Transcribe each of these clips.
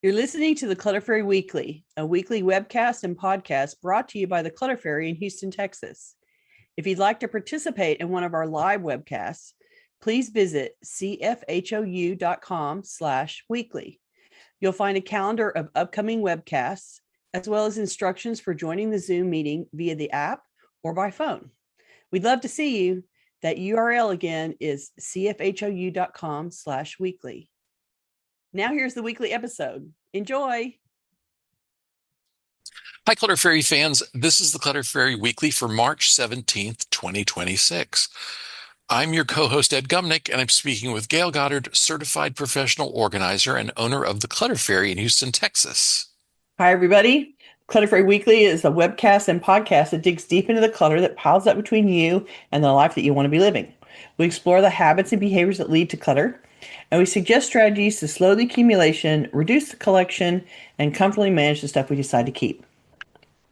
You're listening to the Clutter Fairy Weekly, a weekly webcast and podcast brought to you by the Clutter Fairy in Houston, Texas. If you'd like to participate in one of our live webcasts, please visit cfhou.com/weekly. You'll find a calendar of upcoming webcasts, as well as instructions for joining the Zoom meeting via the app or by phone. We'd love to see you. That URL again is cfhou.com/weekly. Now here's the weekly episode. Enjoy. Hi, Clutter Fairy fans. This is the Clutter Fairy Weekly for March 17th, 2026. I'm your co-host, Ed Gumnick, and I'm speaking with Gayle Goddard, certified professional organizer and owner of the Clutter Fairy in Houston, Texas. Hi, everybody. Clutter Fairy Weekly is a webcast and podcast that digs deep into the clutter that piles up between you and the life that you want to be living. We explore the habits and behaviors that lead to clutter, and we suggest strategies to slow the accumulation, reduce the collection, and comfortably manage the stuff we decide to keep.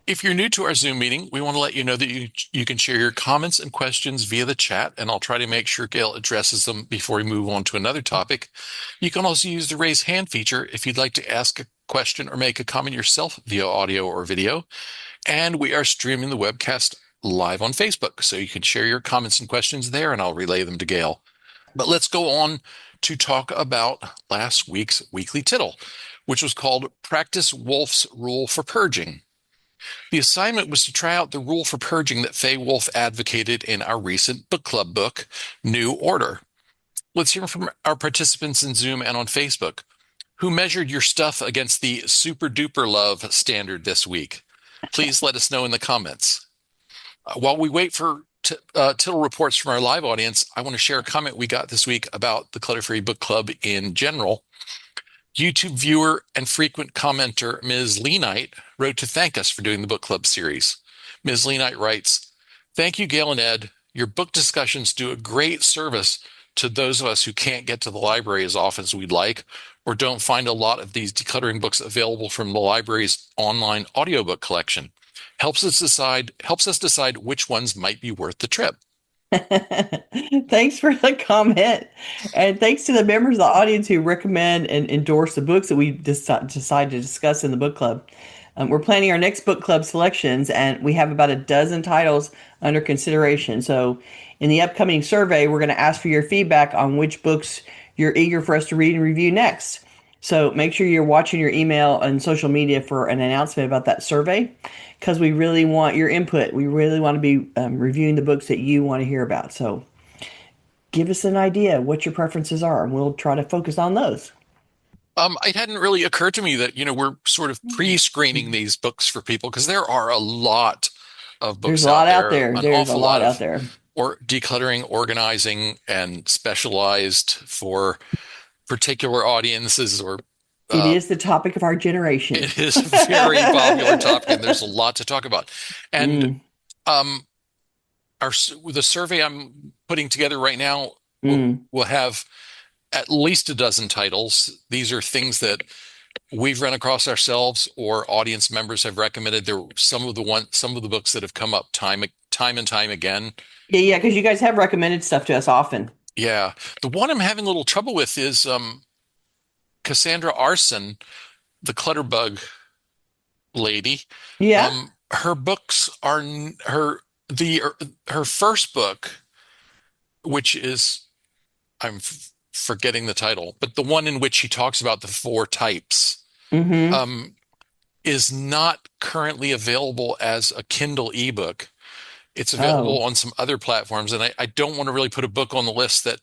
If you're new to our Zoom meeting, we want to let you know that you can share your comments and questions via the chat, and I'll try to make sure Gayle addresses them before we move on to another topic. You can also use the raise hand feature if you'd like to ask a question or make a comment yourself via audio or video. And we are streaming the webcast live on Facebook, so you can share your comments and questions there, and I'll relay them to Gayle. But let's go on to talk about last week's weekly tittle, which was called Practice Wolf's Rule for Purging. The assignment was to try out the rule for purging that Faye Wolf advocated in our recent book club book, New Order. Let's hear from our participants in Zoom and on Facebook. Who measured your stuff against the super duper love standard this week? Please let us know in the comments. While we wait for tittle reports from our live audience, I want to share a comment we got this week about the Clutter Fairy Book Club in general. YouTube viewer and frequent commenter Ms. Lee Knight wrote to thank us for doing the book club series. Ms. Lee Knight writes, "Thank you, Gayle and Ed. Your book discussions do a great service to those of us who can't get to the library as often as we'd like, or don't find a lot of these decluttering books available from the library's online audiobook collection. Helps us decide which ones might be worth the trip." Thanks for the comment. And thanks to the members of the audience who recommend and endorse the books that we decide to discuss in the book club. We're planning our next book club selections, and we have about a dozen titles under consideration. So in the upcoming survey, we're going to ask for your feedback on which books you're eager for us to read and review next. So make sure you're watching your email and social media for an announcement about that survey, because we really want your input. We really want to be reviewing the books that you want to hear about. So give us an idea what your preferences are, and we'll try to focus on those. It hadn't really occurred to me that, we're sort of pre-screening these books for people, because there are a lot of books There's a lot out there. An There's a awful lot of out there. Or decluttering, organizing, and specialized for particular audiences. Or it is the topic of our generation. It is a very popular topic, and there's a lot to talk about. And the survey I'm putting together right now will have at least a dozen titles. These are things that we've run across ourselves or audience members have recommended. There were some of the books that have come up time and time again. Yeah, because you guys have recommended stuff to us often. Yeah. The one I'm having a little trouble with is Cassandra Arson, the Clutterbug lady. Yeah. Her books are her first book, which is, I'm forgetting the title, but the one in which she talks about the 4 types, is not currently available as a Kindle ebook. It's available on some other platforms, and I don't want to really put a book on the list that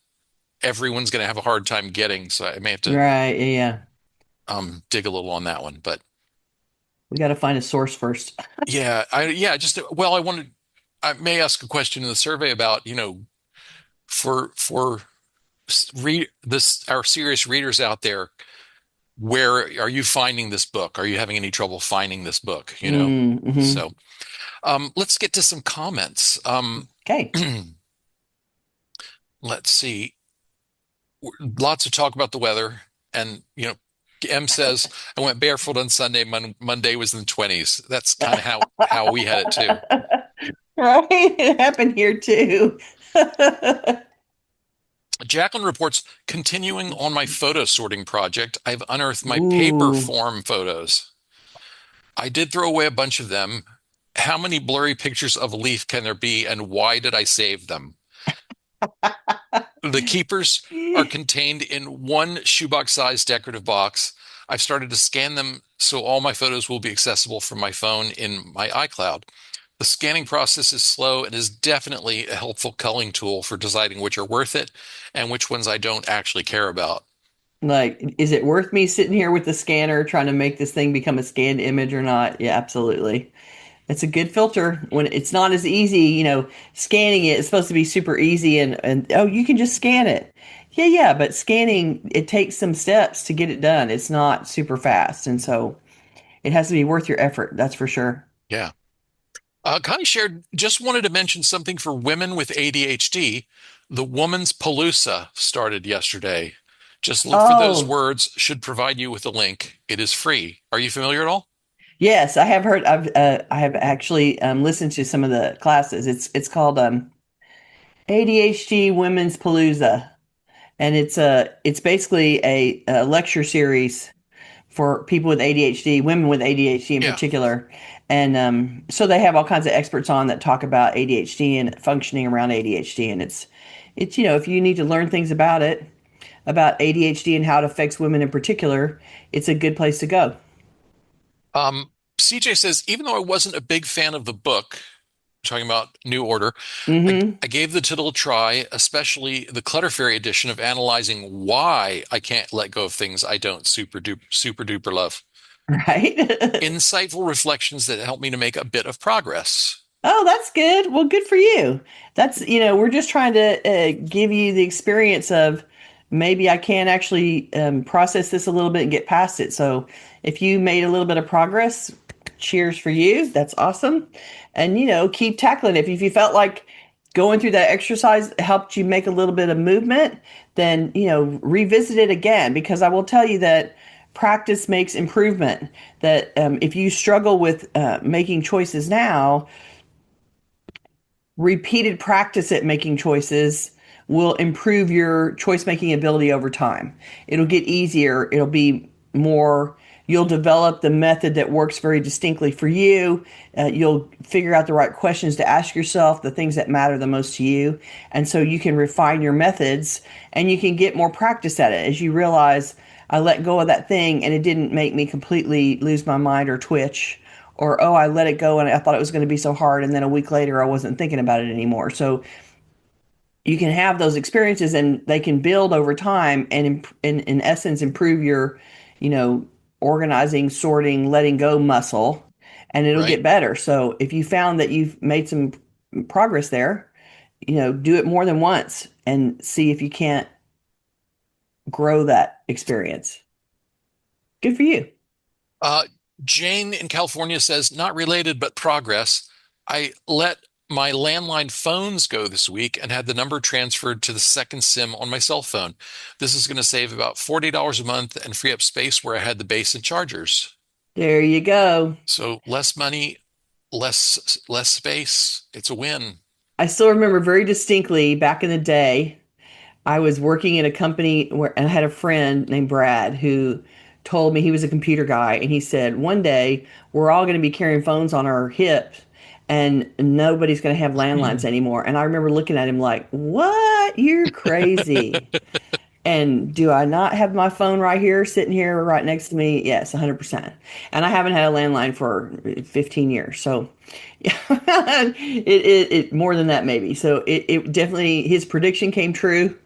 everyone's going to have a hard time getting, so I may have to dig a little on that one. But we got to find a source first. I may ask a question in the survey about, for our serious readers out there, where are you finding this book? Are you having any trouble finding this book? So let's get to some comments. Okay. Let's see. Lots of talk about the weather, and M says, "I went barefoot on Sunday. Monday was in the 20s." That's kind of how we had it too. Right, it happened here too. Jacqueline reports, continuing on my photo sorting project, I've unearthed my paper Ooh. form photos. I did throw away a bunch of them. How many blurry pictures of a leaf can there be, and why did I save them? The keepers are contained in one shoebox-sized decorative box. I've started to scan them so all my photos will be accessible from my phone in my iCloud. The scanning process is slow and is definitely a helpful culling tool for deciding which are worth it and which ones I don't actually care about. Like, is it worth me sitting here with the scanner trying to make this thing become a scanned image or not? Yeah, absolutely. It's a good filter when it's not as easy, scanning it is supposed to be super easy and oh, you can just scan it. Yeah, yeah, but scanning, it takes some steps to get it done. It's not super fast. And so it has to be worth your effort, that's for sure. Yeah. Connie shared, just wanted to mention something for women with ADHD. The Woman's Palooza started yesterday. Just look for those Oh, words, should provide you with a link. It is free. Are you familiar at all? yes, I have heard. I have actually listened to some of the classes. It's called ADHD Women's Palooza, and it's basically a lecture series for people with ADHD, women with ADHD in Yeah. particular. And so they have all kinds of experts on that talk about ADHD and functioning around ADHD. And it's if you need to learn things about it, about ADHD and how it affects women in particular, it's a good place to go. Um, CJ says, even though I wasn't a big fan of the book, talking about New Order, Mm-hmm. I gave the title a try, especially the Clutter Fairy edition of analyzing why I can't let go of things I don't super duper love. Right. Insightful reflections that help me to make a bit of progress. Oh, that's good. Well, good for you. We're just trying to give you the experience of maybe I can actually process this a little bit and get past it. So if you made a little bit of progress, cheers for you. That's awesome. And, keep tackling it. If you felt like going through that exercise helped you make a little bit of movement, then, revisit it again, because I will tell you that practice makes improvement. That if you struggle with making choices now, repeated practice at making choices will improve your choice making ability over time. It'll get easier. It'll be more, you'll develop the method that works very distinctly for you. You'll figure out the right questions to ask yourself, the things that matter the most to you. And so you can refine your methods and you can get more practice at it as you realize I let go of that thing and it didn't make me completely lose my mind or twitch, or oh, I let it go and I thought it was going to be so hard and then a week later I wasn't thinking about it anymore. So you can have those experiences and they can build over time and in essence improve your you know organizing, sorting, letting go muscle, and it'll Right? get better. So if you found that you've made some progress there, do it more than once and see if you can't grow that experience. Good for you. Uh, Jane in California says, not related, but progress. I let my landline phones go this week and had the number transferred to the second SIM on my cell phone. This is going to save about $40 a month and free up space where I had the base and chargers. There you go. So less money, less space. It's a win. I still remember very distinctly back in the day, I was working at a company where and I had a friend named Brad who told me, he was a computer guy, and he said, one day we're all going to be carrying phones on our hips and nobody's going to have landlines anymore. And I remember looking at him like, what? You're crazy. And do I not have my phone right here, sitting here right next to me? Yes, 100%. And I haven't had a landline for 15 years. So yeah, it more than that maybe. So it definitely, his prediction came true,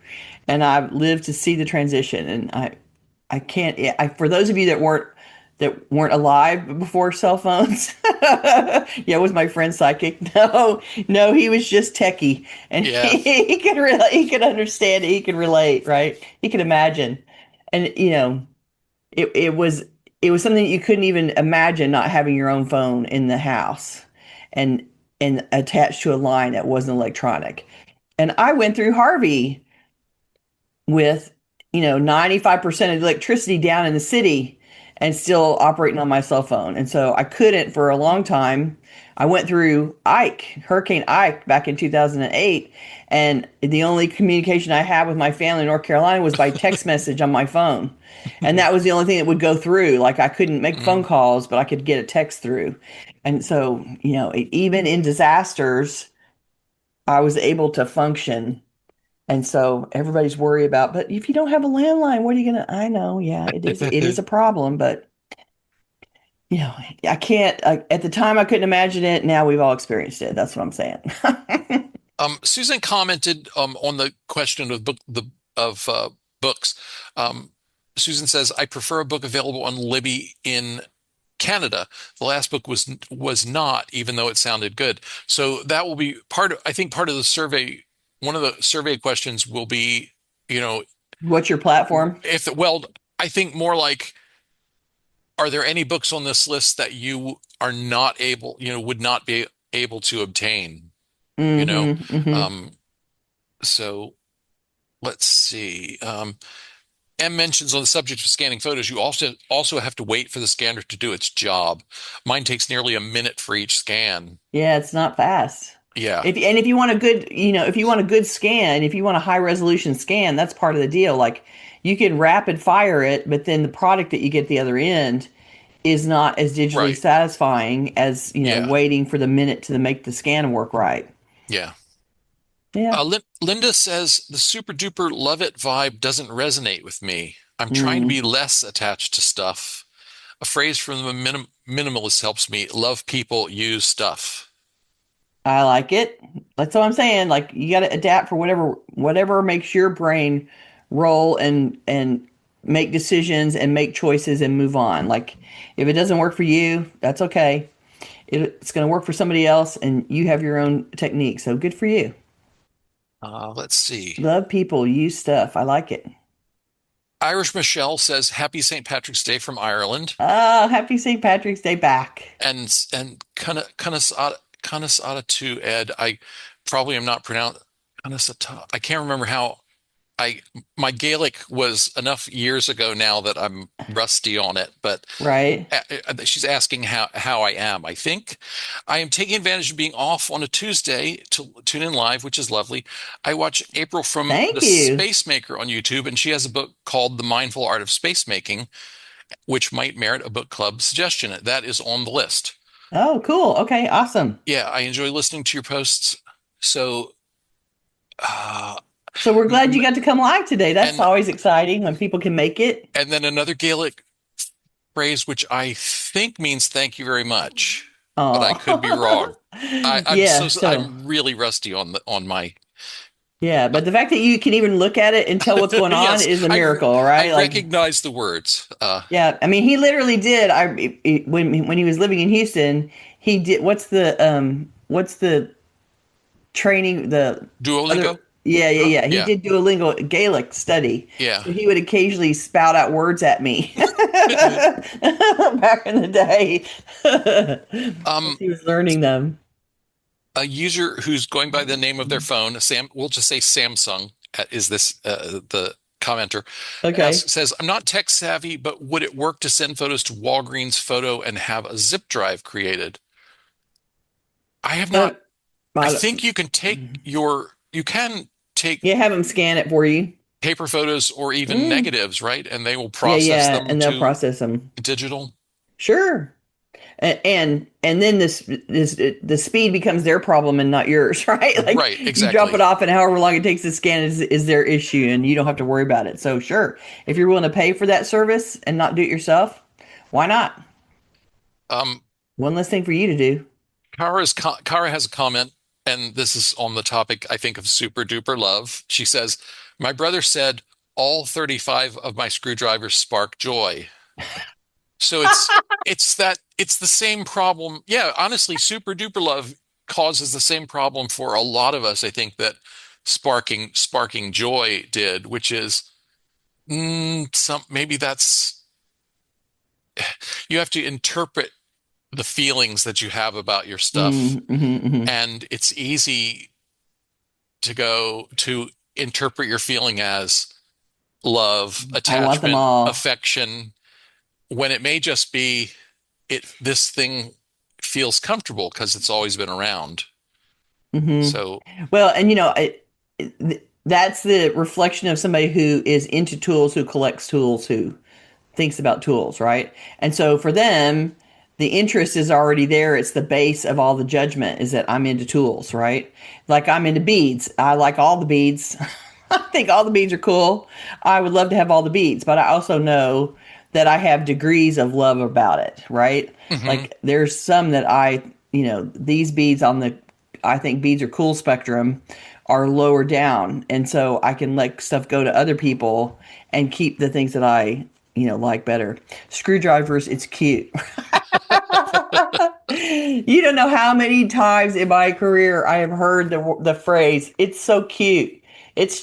and I've lived to see the transition. And I can't, for those of you that weren't alive before cell phones. Yeah, was my friend psychic? No, no, he was just techie, and Yeah, he could relate, he could understand it, he could relate, right? He could imagine, and it was something that you couldn't even imagine, not having your own phone in the house, and attached to a line that wasn't electronic. And I went through Harvey with 95% of the electricity down in the city. and still operating on my cell phone. And so I couldn't for a long time. I went through Hurricane Ike back in 2008, and the only communication I had with my family in North Carolina was by text message on my phone. And that was the only thing that would go through. Like I couldn't make phone Mm. calls, but I could get a text through. And so, even in disasters, I was able to function. And so everybody's worried about, but if you don't have a landline, what are you gonna? I know, yeah, it is a problem, but you know, I can't. At the time, I couldn't imagine it. Now we've all experienced it. That's what I'm saying. Susan commented on the question of books. Um, Susan says, "I prefer a book available on Libby in Canada. The last book was not, even though it sounded good." So that will be part of, I think part of the survey. One of the survey questions will be, you know, What's your platform? if well, I think more like, are there any books on this list that you are not able, would not be able to obtain, you know? Mm-hmm. Mm-hmm. Um, so let's see. M mentions on the subject of scanning photos, you also have to wait for the scanner to do its job. Mine takes nearly a minute for each scan. Yeah, it's not fast. Yeah, If you want a good, if you want a good scan, if you want a high resolution scan, that's part of the deal. Like you can rapid fire it, but then the product that you get at the other end is not as digitally right. satisfying as, Yeah, waiting for the minute to make the scan work right. yeah. Yeah. Linda says the super duper love it vibe doesn't resonate with me. I'm trying to Mm. be less attached to stuff. A phrase from the minimalist helps me love people, use stuff. I like it. That's what I'm saying. Like you got to adapt for whatever makes your brain roll and make decisions and make choices and move on. Like if it doesn't work for you, that's okay. It's going to work for somebody else, and you have your own technique. So good for you. Let's see. Love people, use stuff. I like it. Irish Michelle says, Happy St. Patrick's Day from Ireland. Oh, happy St. Patrick's Day back. And Kanasata to Ed. I probably am not pronounced Kanasata. I can't remember how I my Gaelic was enough years ago now that I'm rusty on it, but Right. she's asking how I am. I think I am taking advantage of being off on a Tuesday to tune in live, which is lovely. I watch April from The Thank you. Space Maker on YouTube, and she has a book called The Mindful Art of Space Making, which might merit a book club suggestion. That is on the list. Oh, cool. Okay, awesome. Yeah, I enjoy listening to your posts. So, uh, So we're glad you got to come live today. That's and always exciting when people can make it. and then another Gaelic phrase, which I think means thank you very much, but I could be Oh. wrong. I'm Yeah, so I'm really rusty on my yeah, but the fact that you can even look at it and tell what's going on yes, is a miracle, I right? Like, recognize the words. yeah, I mean, he literally did. When he was living in Houston, he did. What's the training? The other, Duolingo? yeah, yeah, yeah. He Yeah, did Duolingo Gaelic study, yeah. so he would occasionally spout out words at me back in the day as Um, he was learning them. a user who's going by the name of their phone, Sam, we'll just say Samsung, is this the commenter Okay. says, I'm not tech savvy, but would it work to send photos to Walgreens Photo and have a zip drive created? I have Uh, not. I I think you can take Yeah, have them scan it for you. paper photos or even Mm. negatives, right? And they will Yeah, process yeah, them and they'll to process them. digital. Sure. And then this the speed becomes their problem and not yours, right? Like Right, you drop it exactly. off, and however long it takes to scan is their issue, and you don't have to worry about it. So sure, if you're willing to pay for that service and not do it yourself, why not? Um, One less thing for you to do. Kara has a comment, and this is on the topic, I think, of super duper love. She says, My brother said all 35 of my screwdrivers spark joy. So it's the same problem. Yeah, honestly, super duper love causes the same problem for a lot of us, I think, that sparking joy did, which is some maybe that's you have to interpret the feelings that you have about your stuff. Mm-hmm. And it's easy to go to interpret your feeling as love, I want them attachment, all. affection. when it may just be this thing feels comfortable because it's always been around. Hmm. So, Well, and that's the reflection of somebody who is into tools, who collects tools, who thinks about tools, right? And so for them, the interest is already there. It's the base of all the judgment is that I'm into tools, right? Like I'm into beads. I like all the beads. I think all the beads are cool. I would love to have all the beads, but I also know that I have degrees of love about it, right? mhm. Like there's some that these beads on the I think beads are cool spectrum are lower down. And so I can let stuff go to other people and keep the things that I, like better. Screwdrivers, it's cute. You don't know how many times in my career I have heard the phrase, it's so cute. It's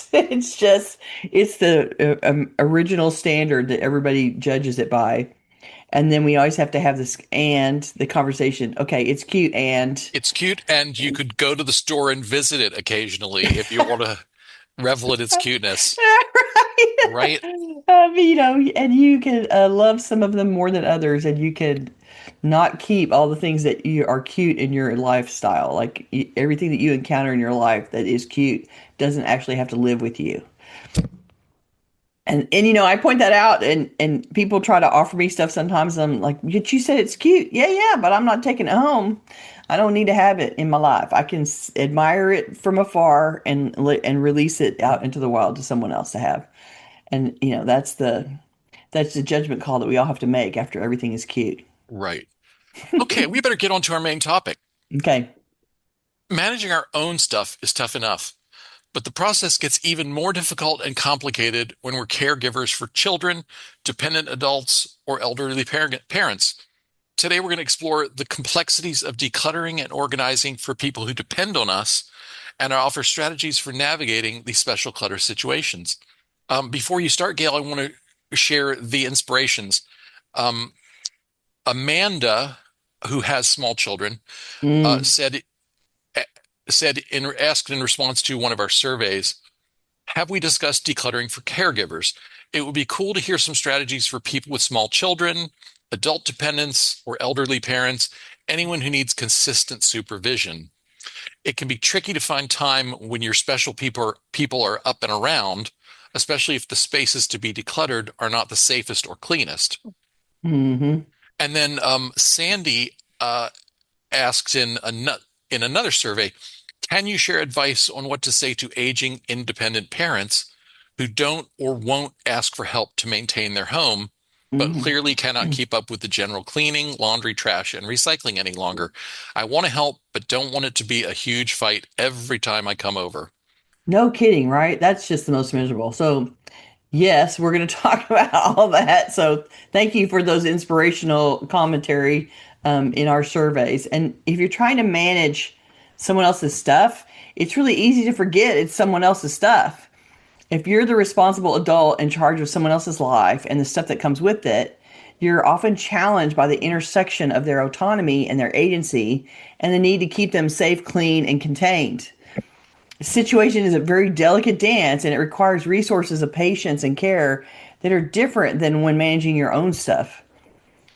the original standard that everybody judges it by. And then we always have to have this and the conversation. Okay, it's cute and It's cute, and you could go to the store and visit it occasionally if you want to revel in its cuteness, right. right? And you can love some of them more than others, and you can not keep all the things that you are cute in your lifestyle. Like everything that you encounter in your life that is cute doesn't actually have to live with you. And I point that out, and people try to offer me stuff sometimes. I'm like, but you said it's cute. Yeah, yeah, but I'm not taking it home. I don't need to have it in my life. I can admire it from afar and release it out into the wild to someone else to have. And that's the judgment call that we all have to make after everything is cute. Right. Okay, we better get on to our main topic. Okay. Managing our own stuff is tough enough, but the process gets even more difficult and complicated when we're caregivers for children, dependent adults, or elderly parents. Today, we're going to explore the complexities of decluttering and organizing for people who depend on us and offer strategies for navigating these special clutter situations. Before you start, Gayle, I want to share the inspirations. Um, Amanda, who has small children, uh, Mm, said asked in response to one of our surveys, have we discussed decluttering for caregivers? It would be cool to hear some strategies for people with small children, adult dependents, or elderly parents, anyone who needs consistent supervision. It can be tricky to find time when your special people are up and around, especially if the spaces to be decluttered are not the safest or cleanest. hmm And then Sandy asked in another survey, can you share advice on what to say to aging independent parents who don't or won't ask for help to maintain their home, but hmm clearly cannot keep up with the general cleaning, laundry, trash, and recycling any longer? I want to help, but don't want it to be a huge fight every time I come over. No kidding, right? That's just the most miserable. So, yes, we're going to talk about all that. So, thank you for those inspirational commentary in our surveys. And if you're trying to manage someone else's stuff, it's really easy to forget it's someone else's stuff. If you're the responsible adult in charge of someone else's life and the stuff that comes with it, you're often challenged by the intersection of their autonomy and their agency and the need to keep them safe, clean, and contained. The situation is a very delicate dance and it requires resources of patience and care that are different than when managing your own stuff.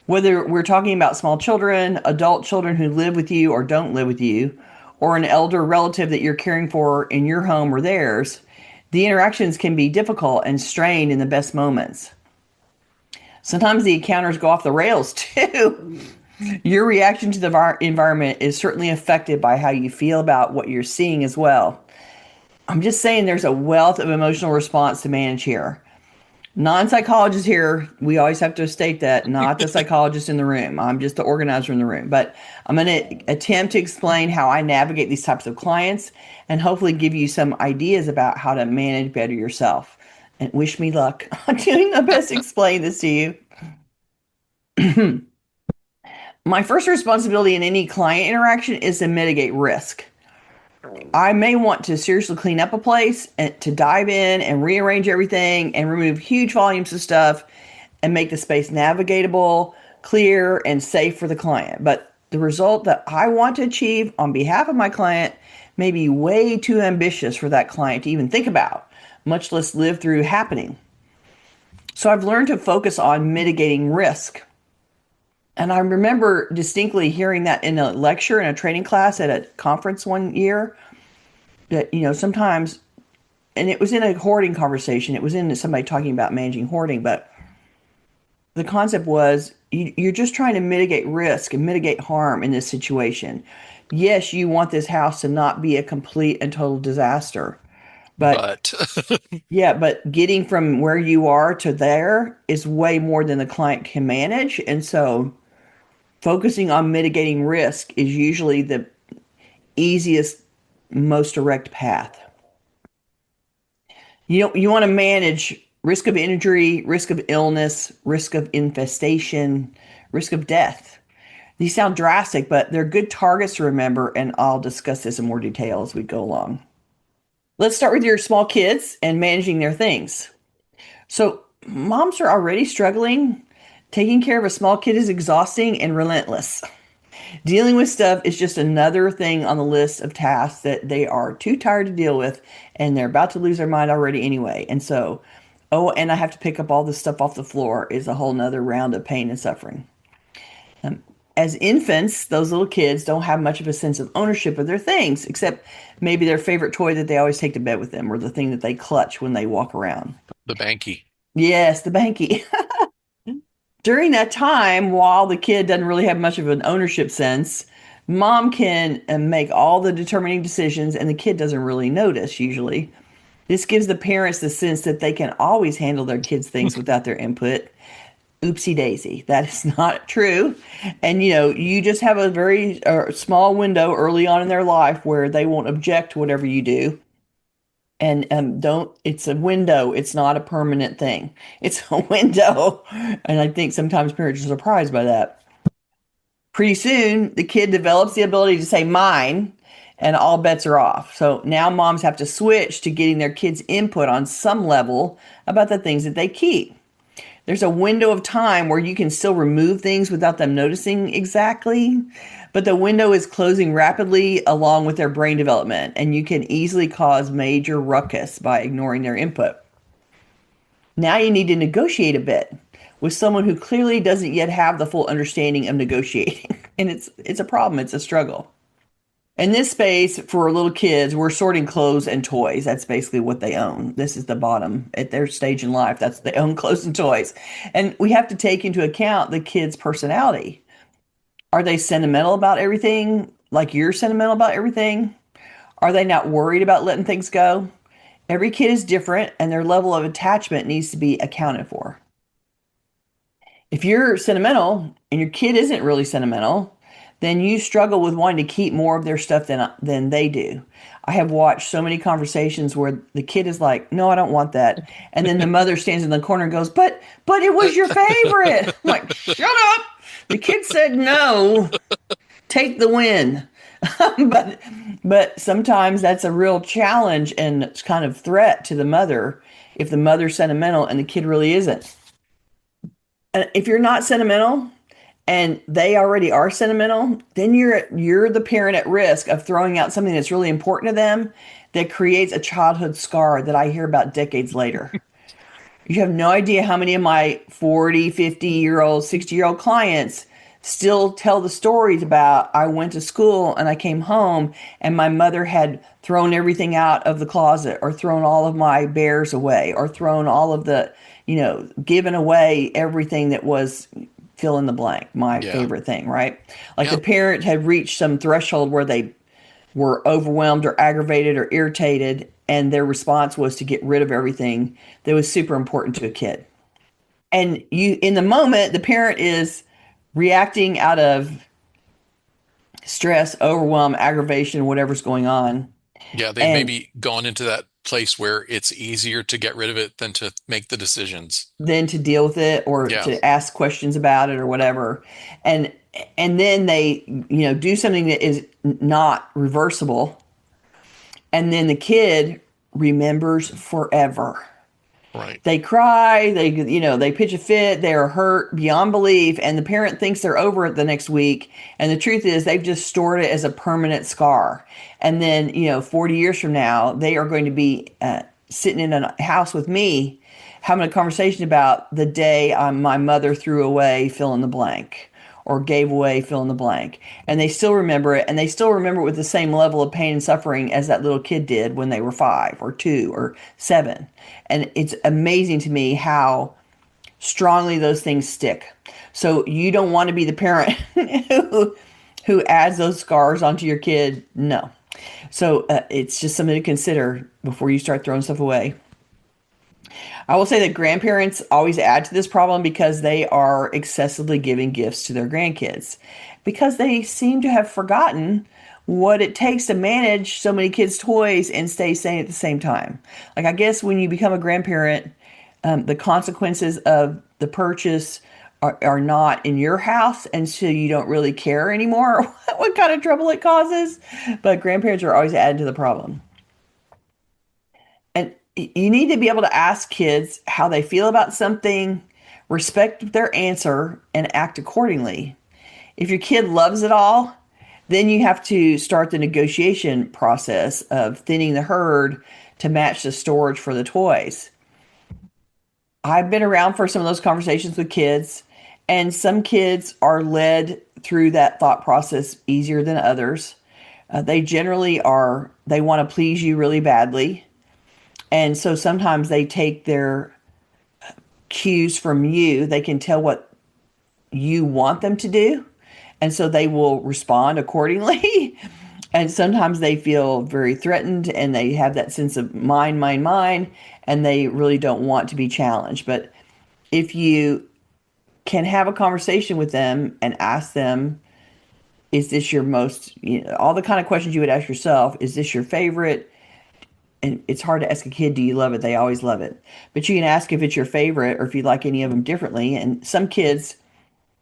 Whether we're talking about small children, adult children who live with you or don't live with you, or an elder relative that you're caring for in your home or theirs, the interactions can be difficult and strained in the best moments. Sometimes the encounters go off the rails too. Your reaction to the environment is certainly affected by how you feel about what you're seeing as well. I'm just saying there's a wealth of emotional response to manage here. Non-psychologists here, we always have to state that, not the psychologist in the room. I'm just the organizer in the room. But I'm going to attempt to explain how I navigate these types of clients and hopefully give you some ideas about how to manage better yourself. And wish me luck on doing my best to explain this to you. My first responsibility in any client interaction is to mitigate risk. I may want to seriously clean up a place and to dive in and rearrange everything and remove huge volumes of stuff and make the space navigatable, clear, and safe for the client. But the result that I want to achieve on behalf of my client may be way too ambitious for that client to even think about, much less live through happening. So I've learned to focus on mitigating risk. And I remember distinctly hearing that in a lecture in a training class at a conference one year that, sometimes, and it was in a hoarding conversation. It was in somebody talking about managing hoarding, but the concept was you're just trying to mitigate risk and mitigate harm in this situation. Yes, you want this house to not be a complete and total disaster, but But yeah, but getting from where you are to there is way more than the client can manage. And so focusing on mitigating risk is usually the easiest, most direct path. You want to manage risk of injury, risk of illness, risk of infestation, risk of death. These sound drastic, but they're good targets to remember, and I'll discuss this in more detail as we go along. Let's start with your small kids and managing their things. So, moms are already struggling. Taking care of a small kid is exhausting and relentless. Dealing with stuff is just another thing on the list of tasks that they are too tired to deal with, and they're about to lose their mind already anyway. And so, oh, and I have to pick up all this stuff off the floor is a whole nother round of pain and suffering. Um, as infants, those little kids don't have much of a sense of ownership of their things, except maybe their favorite toy that they always take to bed with them, or the thing that they clutch when they walk around. the Banky. Yes, the banky. During that time, while the kid doesn't really have much of an ownership sense, mom can make all the determining decisions, and the kid doesn't really notice usually. This gives the parents the sense that they can always handle their kids' things without their input. Oopsie daisy. That is not true. And you just have a very small window early on in their life where they won't object to whatever you do. And it's a window. It's not a permanent thing. It's a window. And I think sometimes parents are surprised by that. Pretty soon, the kid develops the ability to say mine, and all bets are off. So now moms have to switch to getting their kids' input on some level about the things that they keep. There's a window of time where you can still remove things without them noticing exactly, but the window is closing rapidly along with their brain development, and you can easily cause major ruckus by ignoring their input. Now you need to negotiate a bit with someone who clearly doesn't yet have the full understanding of negotiating. And it's a problem, it's a struggle. In this space, for little kids, we're sorting clothes and toys. That's basically what they own. This is the bottom at their stage in life. That's they own clothes and toys. And we have to take into account the kid's personality. Are they sentimental about everything, like you're sentimental about everything? Are they not worried about letting things go? Every kid is different, and their level of attachment needs to be accounted for. If you're sentimental and your kid isn't really sentimental, then you struggle with wanting to keep more of their stuff than they do. I have watched so many conversations where the kid is like, "No, I don't want that," and then the mother stands in the corner and goes, "But it was your favorite." I'm like, "Shut up!" The kid said no. Take the win. but but sometimes that's a real challenge and kind of threat to the mother if the mother's sentimental and the kid really isn't. And if you're not sentimental, and they already are sentimental, then you're the parent at risk of throwing out something that's really important to them that creates a childhood scar that I hear about decades later. You have no idea how many of my 40, 50-year-old, 60-year-old clients still tell the stories about I went to school and I came home and my mother had thrown everything out of the closet or thrown all of my bears away or thrown all of the, given away everything that was fill in the blank, my Yeah. favorite thing, right? Like the Yep. parent had reached some threshold where they were overwhelmed or aggravated or irritated, and their response was to get rid of everything that was super important to a kid. And in the moment, the parent is reacting out of stress, overwhelm, aggravation, whatever's going on. Yeah, they've And maybe gone into that place where it's easier to get rid of it than to make the decisions. then to deal with it or Yeah. to ask questions about it or whatever. And and then they, do something that is not reversible. And then the kid remembers forever. Right. They cry, they pitch a fit, they're hurt beyond belief, and the parent thinks they're over it the next week. And the truth is they've just stored it as a permanent scar. And then, 40 years from now, they are going to be sitting in a house with me having a conversation about the day my mother threw away fill in the blank or gave away fill in the blank. And they still remember it, and they still remember it with the same level of pain and suffering as that little kid did when they were 5 or 2 or 7. And it's amazing to me how strongly those things stick. So you don't want to be the parent who adds those scars onto your kid. No. So it's just something to consider before you start throwing stuff away. I will say that grandparents always add to this problem because they are excessively giving gifts to their grandkids because they seem to have forgotten what it takes to manage so many kids' toys and stay sane at the same time. Like, I guess when you become a grandparent, the consequences of the purchase are not in your house, and so you don't really care anymore what kind of trouble it causes. But grandparents are always adding to the problem. And you need to be able to ask kids how they feel about something, respect their answer, and act accordingly. If your kid loves it all, then you have to start the negotiation process of thinning the herd to match the storage for the toys. I've been around for some of those conversations with kids, and some kids are led through that thought process easier than others. They generally are, they want to please you really badly. And so sometimes they take their cues from you. They can tell what you want them to do. And so they will respond accordingly. And sometimes they feel very threatened and they have that sense of mine, mine, mine, and they really don't want to be challenged. But if you can have a conversation with them and ask them, is this your most, all the kind of questions you would ask yourself, is this your favorite? And it's hard to ask a kid, do you love it? They always love it. But you can ask if it's your favorite or if you like any of them differently. And some kids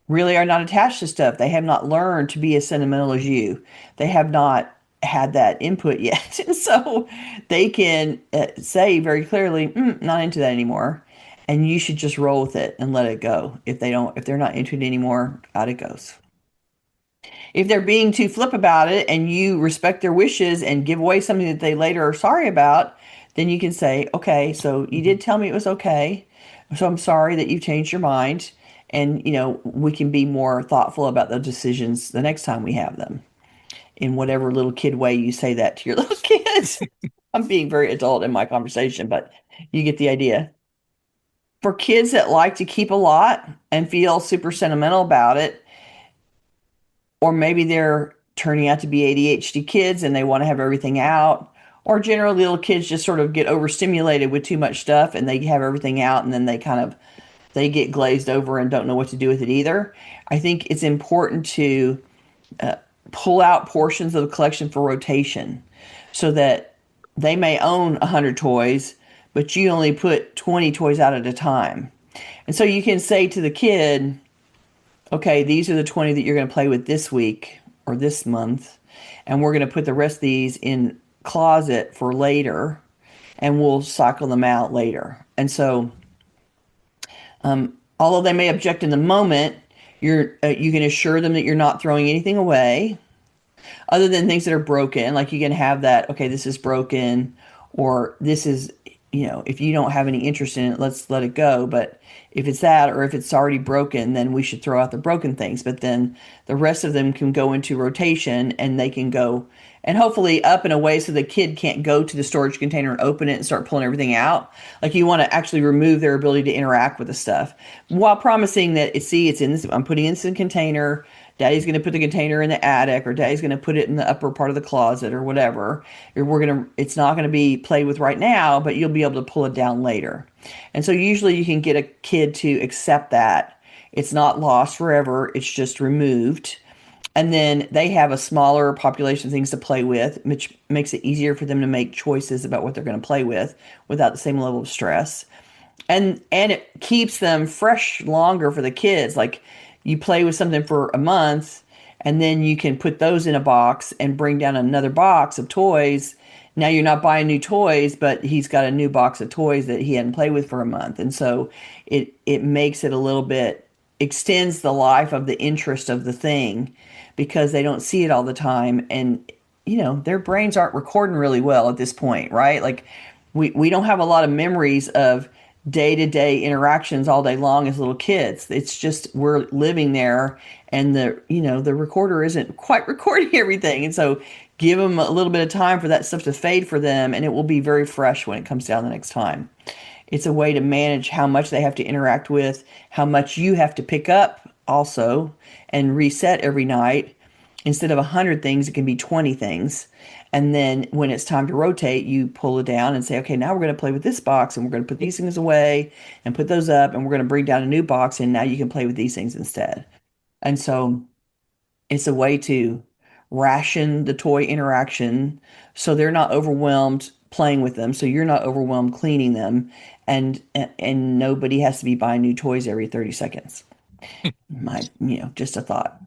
really are not attached to stuff. They have not learned to be as sentimental as you. They have not had that input yet. And so they can say very clearly, not into that anymore. And you should just roll with it and let it go. If they're not into it anymore, out it goes. If they're being too flip about it and you respect their wishes and give away something that they later are sorry about, then you can say, okay, so you did tell me it was okay. So I'm sorry that you've changed your mind. And, we can be more thoughtful about the decisions the next time we have them. In whatever little kid way you say that to your little kids. I'm being very adult in my conversation, but you get the idea. For kids that like to keep a lot and feel super sentimental about it, or maybe they're turning out to be ADHD kids and they want to have everything out, or generally little kids just sort of get overstimulated with too much stuff and they have everything out and then they get glazed over and don't know what to do with it either. I think it's important to pull out portions of the collection for rotation so that they may own 100 toys, but you only put 20 toys out at a time. And so you can say to the kid, okay, these are the 20 that you're going to play with this week or this month, and we're going to put the rest of these in closet for later, and we'll cycle them out later. And so although they may object in the moment, you can assure them that you're not throwing anything away other than things that are broken. Like you can have that, okay, this is broken, or this is, if you don't have any interest in it, let's let it go. But if it's that, or if it's already broken, then we should throw out the broken things. But then the rest of them can go into rotation and they can go and hopefully up and away so the kid can't go to the storage container and open it and start pulling everything out. Like you want to actually remove their ability to interact with the stuff while promising that, it's in this, I'm putting this in a container. Daddy's going to put the container in the attic, or Daddy's going to put it in the upper part of the closet or whatever. It's not going to be played with right now, but you'll be able to pull it down later. And so usually you can get a kid to accept that. It's not lost forever. It's just removed. And then they have a smaller population of things to play with, which makes it easier for them to make choices about what they're going to play with without the same level of stress. And it keeps them fresh longer for the kids. Like you play with something for a month and then you can put those in a box and bring down another box of toys. Now you're not buying new toys, but he's got a new box of toys that he hadn't played with for a month. And so it makes it a little bit, extends the life of the interest of the thing because they don't see it all the time. And, their brains aren't recording really well at this point, right? Like we don't have a lot of memories of day-to-day interactions all day long as little kids. It's just we're living there, and the recorder isn't quite recording everything. And so give them a little bit of time for that stuff to fade for them, and it will be very fresh when it comes down the next time. It's a way to manage how much they have to interact with, how much you have to pick up also and reset every night. Instead of 100 things, it can be 20 things. And then when it's time to rotate, you pull it down and say, okay, now we're going to play with this box and we're going to put these things away and put those up and we're going to bring down a new box and now you can play with these things instead. And so it's a way to ration the toy interaction so they're not overwhelmed playing with them, so you're not overwhelmed cleaning them, and nobody has to be buying new toys every 30 seconds. Just a thought.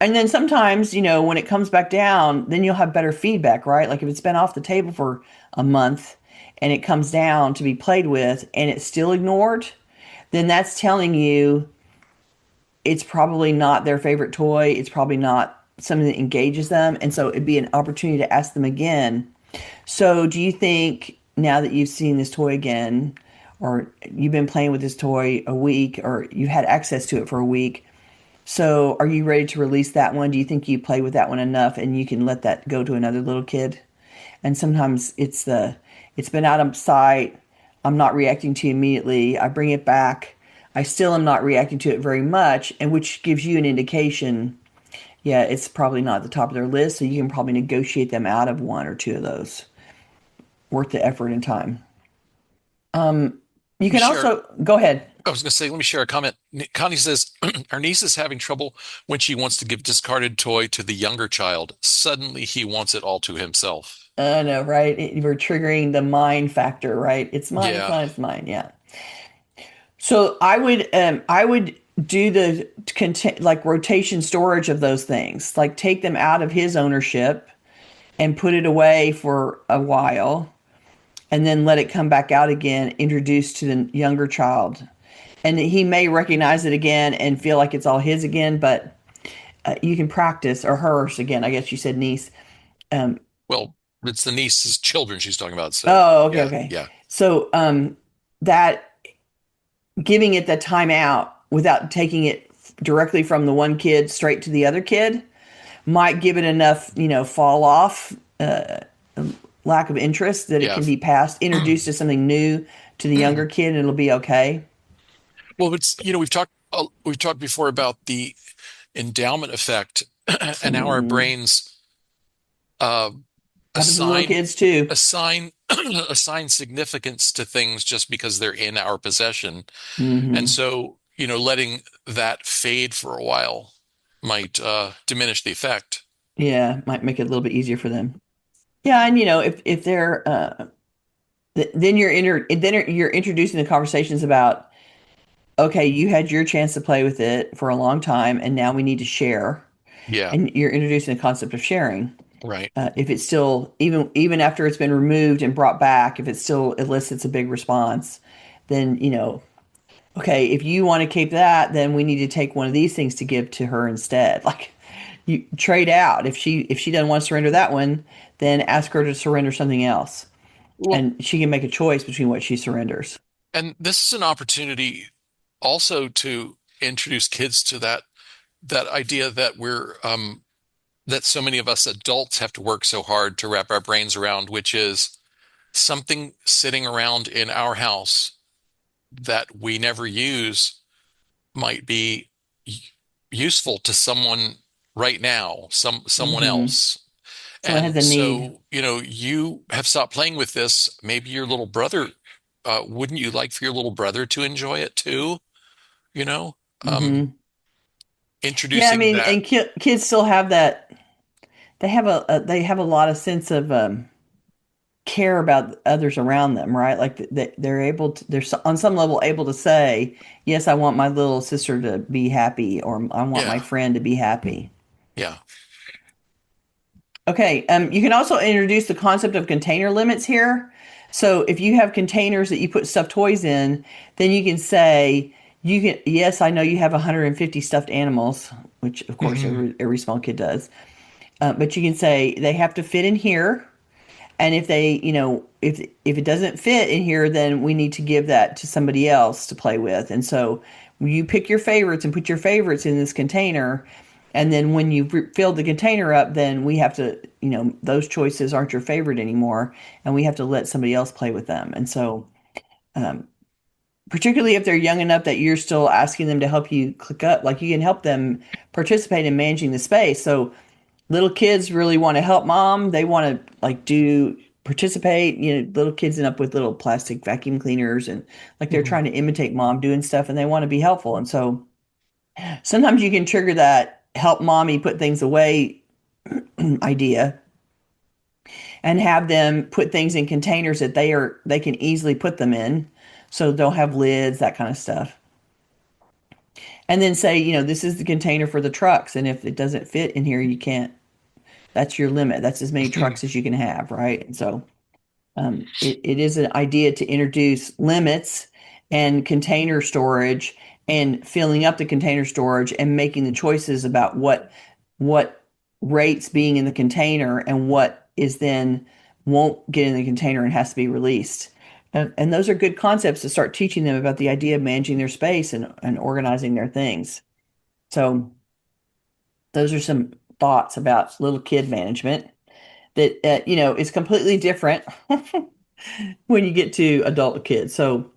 And then sometimes, when it comes back down, then you'll have better feedback, right? Like if it's been off the table for a month and it comes down to be played with and it's still ignored, then that's telling you it's probably not their favorite toy. It's probably not something that engages them. And so it'd be an opportunity to ask them again. So do you think now that you've seen this toy again, or you've been playing with this toy a week, or you had access to it for a week, so are you ready to release that one? Do you think you play with that one enough and you can let that go to another little kid? And sometimes it's been out of sight. I'm not reacting to it immediately. I bring it back. I still am not reacting to it very much, and which gives you an indication, yeah, it's probably not at the top of their list. So you can probably negotiate them out of one or two of those. Worth the effort and time. You Let me can share. also go ahead. I was going to say, let me share a comment. Connie says, our niece is having trouble when she wants to give discarded toy to the younger child. Suddenly he wants it all to himself. I know, right? We're triggering the mine factor, right? It's mine, it's Yeah. mine, it's mine. Yeah. So I would do the content like rotation storage of those things. Like take them out of his ownership and put it away for a while and then let it come back out again, introduced to the younger child. And he may recognize it again and feel like it's all his again, but you can practice, or hers again. I guess you said niece. Um, Well, it's the niece's children she's talking about. So oh, okay, yeah, okay. yeah, So that giving it the time out without taking it directly from the one kid straight to the other kid might give it enough, fall off, lack of interest that it yeah. can be passed, introduced to something new to the younger kid, and it'll be okay. Well, it's, we've talked before about the endowment effect and how our Mm. brains uh, Happens with little assign kids too. assign assign significance to things just because they're in our possession. And Hmm. so, letting that fade for a while might diminish the effect. Yeah, might make it a little bit easier for them. Yeah, and if they're then you're introducing the conversations about, okay, you had your chance to play with it for a long time, and now we need to share. Yeah, And you're introducing the concept of sharing. right. If it's still even after it's been removed and brought back, if it still elicits a big response, then okay, if you want to keep that, then we need to take one of these things to give to her instead. Like you trade out. If she doesn't want to surrender that one, then ask her to surrender something else, Well, and she can make a choice between what she surrenders. and this is an opportunity also to introduce kids to that idea that that so many of us adults have to work so hard to wrap our brains around, which is something sitting around in our house that we never use might be useful to someone right now, someone Hmm. else. Someone has And a need. so, you have stopped playing with this. Maybe your little brother, wouldn't you like for your little brother to enjoy it too? You know, um, Hmm. Yeah, I introducing mean, that. and kids still have that. They have a lot of sense of care about others around them, right? Like they're able to, on some level able to say, yes, I want my little sister to be happy, or I want my Yeah, friend to be happy. yeah. Okay, you can also introduce the concept of container limits here. So if you have containers that you put stuffed toys in, then you can say, yes, I know you have 150 stuffed animals, which of course Mhm. every small kid does. But you can say they have to fit in here. And if they, if it doesn't fit in here, then we need to give that to somebody else to play with. And so you pick your favorites and put your favorites in this container. And then when you've filled the container up, then we have to, those choices aren't your favorite anymore, and we have to let somebody else play with them. And so, um, particularly if they're young enough that you're still asking them to help you click up, like you can help them participate in managing the space. So little kids really want to help mom. They want to like do participate. Little kids end up with little plastic vacuum cleaners and like they're Mhm. trying to imitate mom doing stuff and they want to be helpful. And so sometimes you can trigger that help mommy put things away idea and have them put things in containers that they can easily put them in. So they'll have lids, that kind of stuff. And then say, this is the container for the trucks. And if it doesn't fit in here, you can't, that's your limit. That's as many trucks as you can have, right? And so it is an idea to introduce limits and container storage and filling up the container storage and making the choices about what rates being in the container and what is then won't get in the container and has to be released. And those are good concepts to start teaching them about the idea of managing their space and organizing their things. So those are some thoughts about little kid management that is completely different when you get to adult kids. So,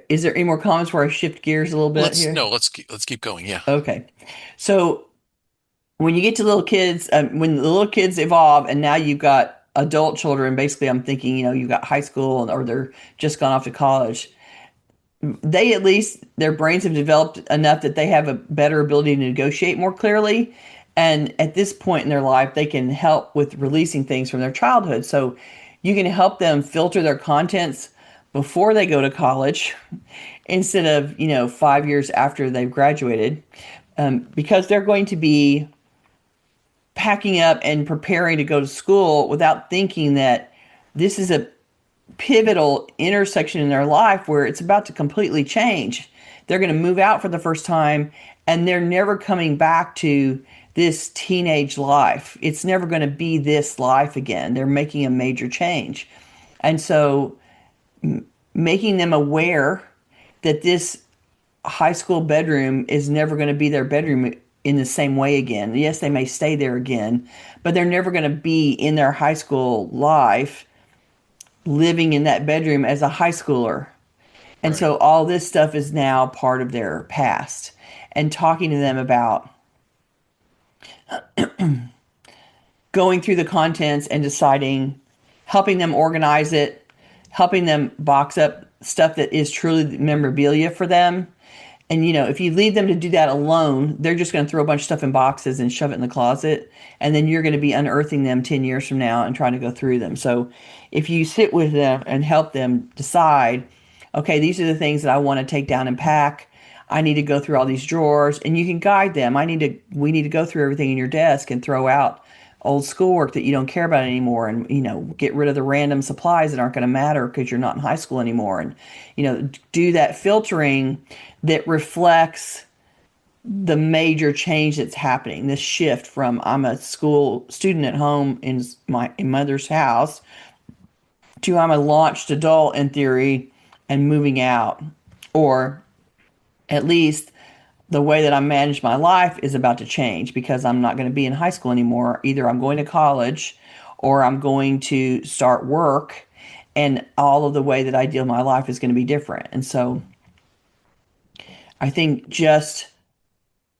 is there any more comments where I shift gears a little bit Let's here? no, let's keep going. Yeah. Okay. So, when you get to little kids, when the little kids evolve, and now you've got adult children, basically, I'm thinking, you've got high school or they're just gone off to college. They at least their brains have developed enough that they have a better ability to negotiate more clearly. And at this point in their life, they can help with releasing things from their childhood. So you can help them filter their contents before they go to college instead of, 5 years after they've graduated, because they're going to be packing up and preparing to go to school without thinking that this is a pivotal intersection in their life where it's about to completely change. They're going to move out for the first time and they're never coming back to this teenage life. It's never going to be this life again. They're making a major change. And so making them aware that this high school bedroom is never going to be their bedroom in the same way again. Yes, they may stay there again, but they're never going to be in their high school life living in that bedroom as a high schooler. And Right. so all this stuff is now part of their past. And talking to them about going through the contents and deciding, helping them organize it, helping them box up stuff that is truly memorabilia for them. And if you leave them to do that alone, they're just going to throw a bunch of stuff in boxes and shove it in the closet. And then you're going to be unearthing them 10 years from now and trying to go through them. So if you sit with them and help them decide, okay, these are the things that I want to take down and pack. I need to go through all these drawers, and you can guide them. We need to go through everything in your desk and throw out old schoolwork that you don't care about anymore, and get rid of the random supplies that aren't going to matter because you're not in high school anymore, and do that filtering that reflects the major change that's happening, this shift from I'm a school student at home in my mother's house to I'm a launched adult in theory and moving out, or at least the way that I manage my life is about to change because I'm not going to be in high school anymore. Either I'm going to college or I'm going to start work, and all of the way that I deal with my life is going to be different. And so I think just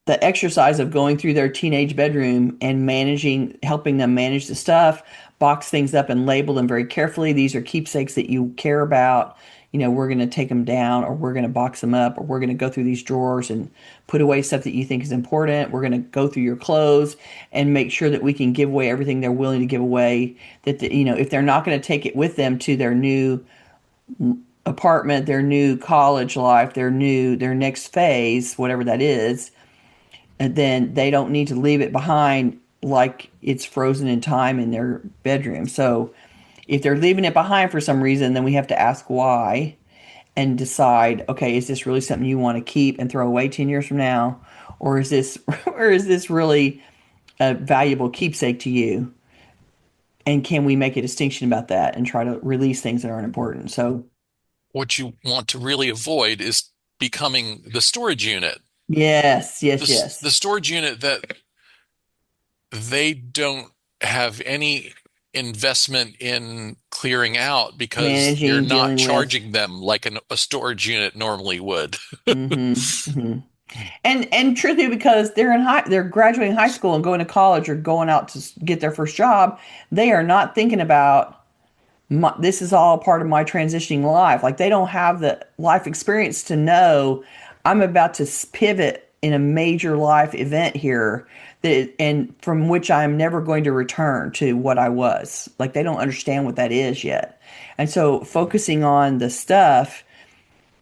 the exercise of going through their teenage bedroom and helping them manage the stuff, box things up and label them very carefully. These are keepsakes that you care about. We're going to take them down, or we're going to box them up, or we're going to go through these drawers and put away stuff that you think is important. We're going to go through your clothes and make sure that we can give away everything they're willing to give away. That, if they're not going to take it with them to their new apartment, their new college life, their next phase, whatever that is, and then they don't need to leave it behind like it's frozen in time in their bedroom. So if they're leaving it behind for some reason, then we have to ask why and decide, okay, is this really something you want to keep and throw away 10 years from now? Or is this or is this really a valuable keepsake to you? And can we make a distinction about that and try to release things that aren't important? So, What you want to really avoid is becoming the storage unit. yes, yes, The yes. storage unit that they don't have any investment in clearing out because you're Managing, not dealing with. charging them like a storage unit normally would. Hmm. And truthfully, because they're graduating high school and going to college or going out to get their first job, they are not thinking about this is all part of my transitioning life. Like they don't have the life experience to know I'm about to pivot in a major life event here that and from which I'm never going to return to what I was. Like they don't understand what that is yet. And so focusing on the stuff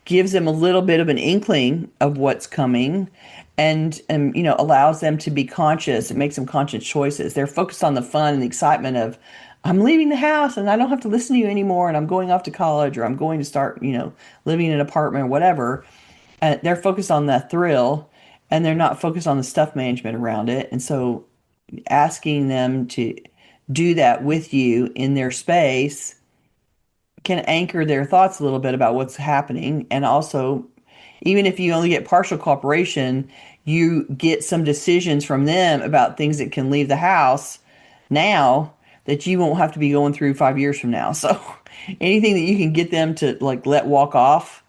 gives them a little bit of an inkling of what's coming and allows them to be conscious. It makes them conscious choices. They're focused on the fun and the excitement of I'm leaving the house and I don't have to listen to you anymore and I'm going off to college or I'm going to start living in an apartment or whatever. They're focused on that thrill and they're not focused on the stuff management around it. And so asking them to do that with you in their space can anchor their thoughts a little bit about what's happening. And also, even if you only get partial cooperation, you get some decisions from them about things that can leave the house now that you won't have to be going through 5 years from now. So anything that you can get them to like let walk off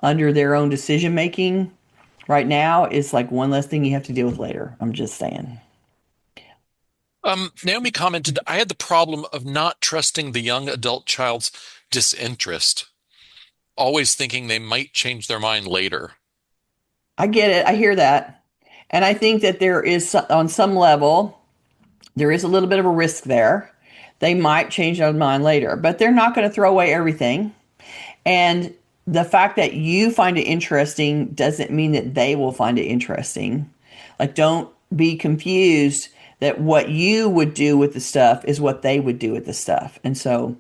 under their own decision making right now is like one less thing you have to deal with later. I'm just saying. Naomi commented, I had the problem of not trusting the young adult child's disinterest, always thinking they might change their mind later. I get it. I hear that. And I think that on some level, there is a little bit of a risk there. They might change their mind later, but they're not going to throw away everything. And the fact that you find it interesting doesn't mean that they will find it interesting. Like, don't be confused that what you would do with the stuff is what they would do with the stuff. And so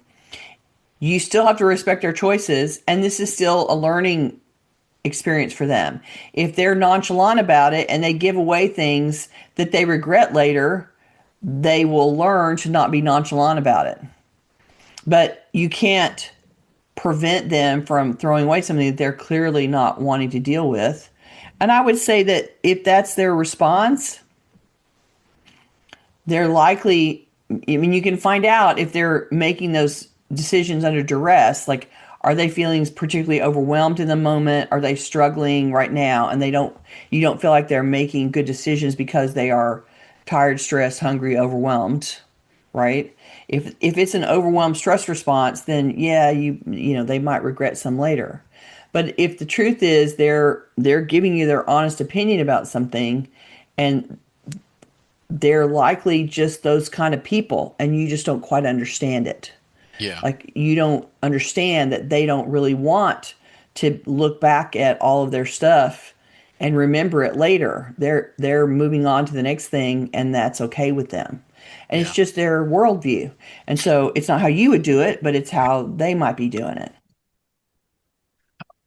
you still have to respect their choices. And this is still a learning experience for them. If they're nonchalant about it and they give away things that they regret later, they will learn to not be nonchalant about it. But you can't prevent them from throwing away something that they're clearly not wanting to deal with. And I would say that if that's their response, they're likely, I mean, you can find out if they're making those decisions under duress. Like, are they feeling particularly overwhelmed in the moment? Are they struggling right now? And you don't feel like they're making good decisions because they are tired, stressed, hungry, overwhelmed, right? If it's an overwhelmed stress response, then yeah, they might regret some later. But if the truth is they're giving you their honest opinion about something and they're likely just those kind of people and you just don't quite understand it. Yeah, Like you don't understand that they don't really want to look back at all of their stuff and remember it later. They're moving on to the next thing and that's okay with them. And it's yeah. just their worldview. And so it's not how you would do it, but it's how they might be doing it.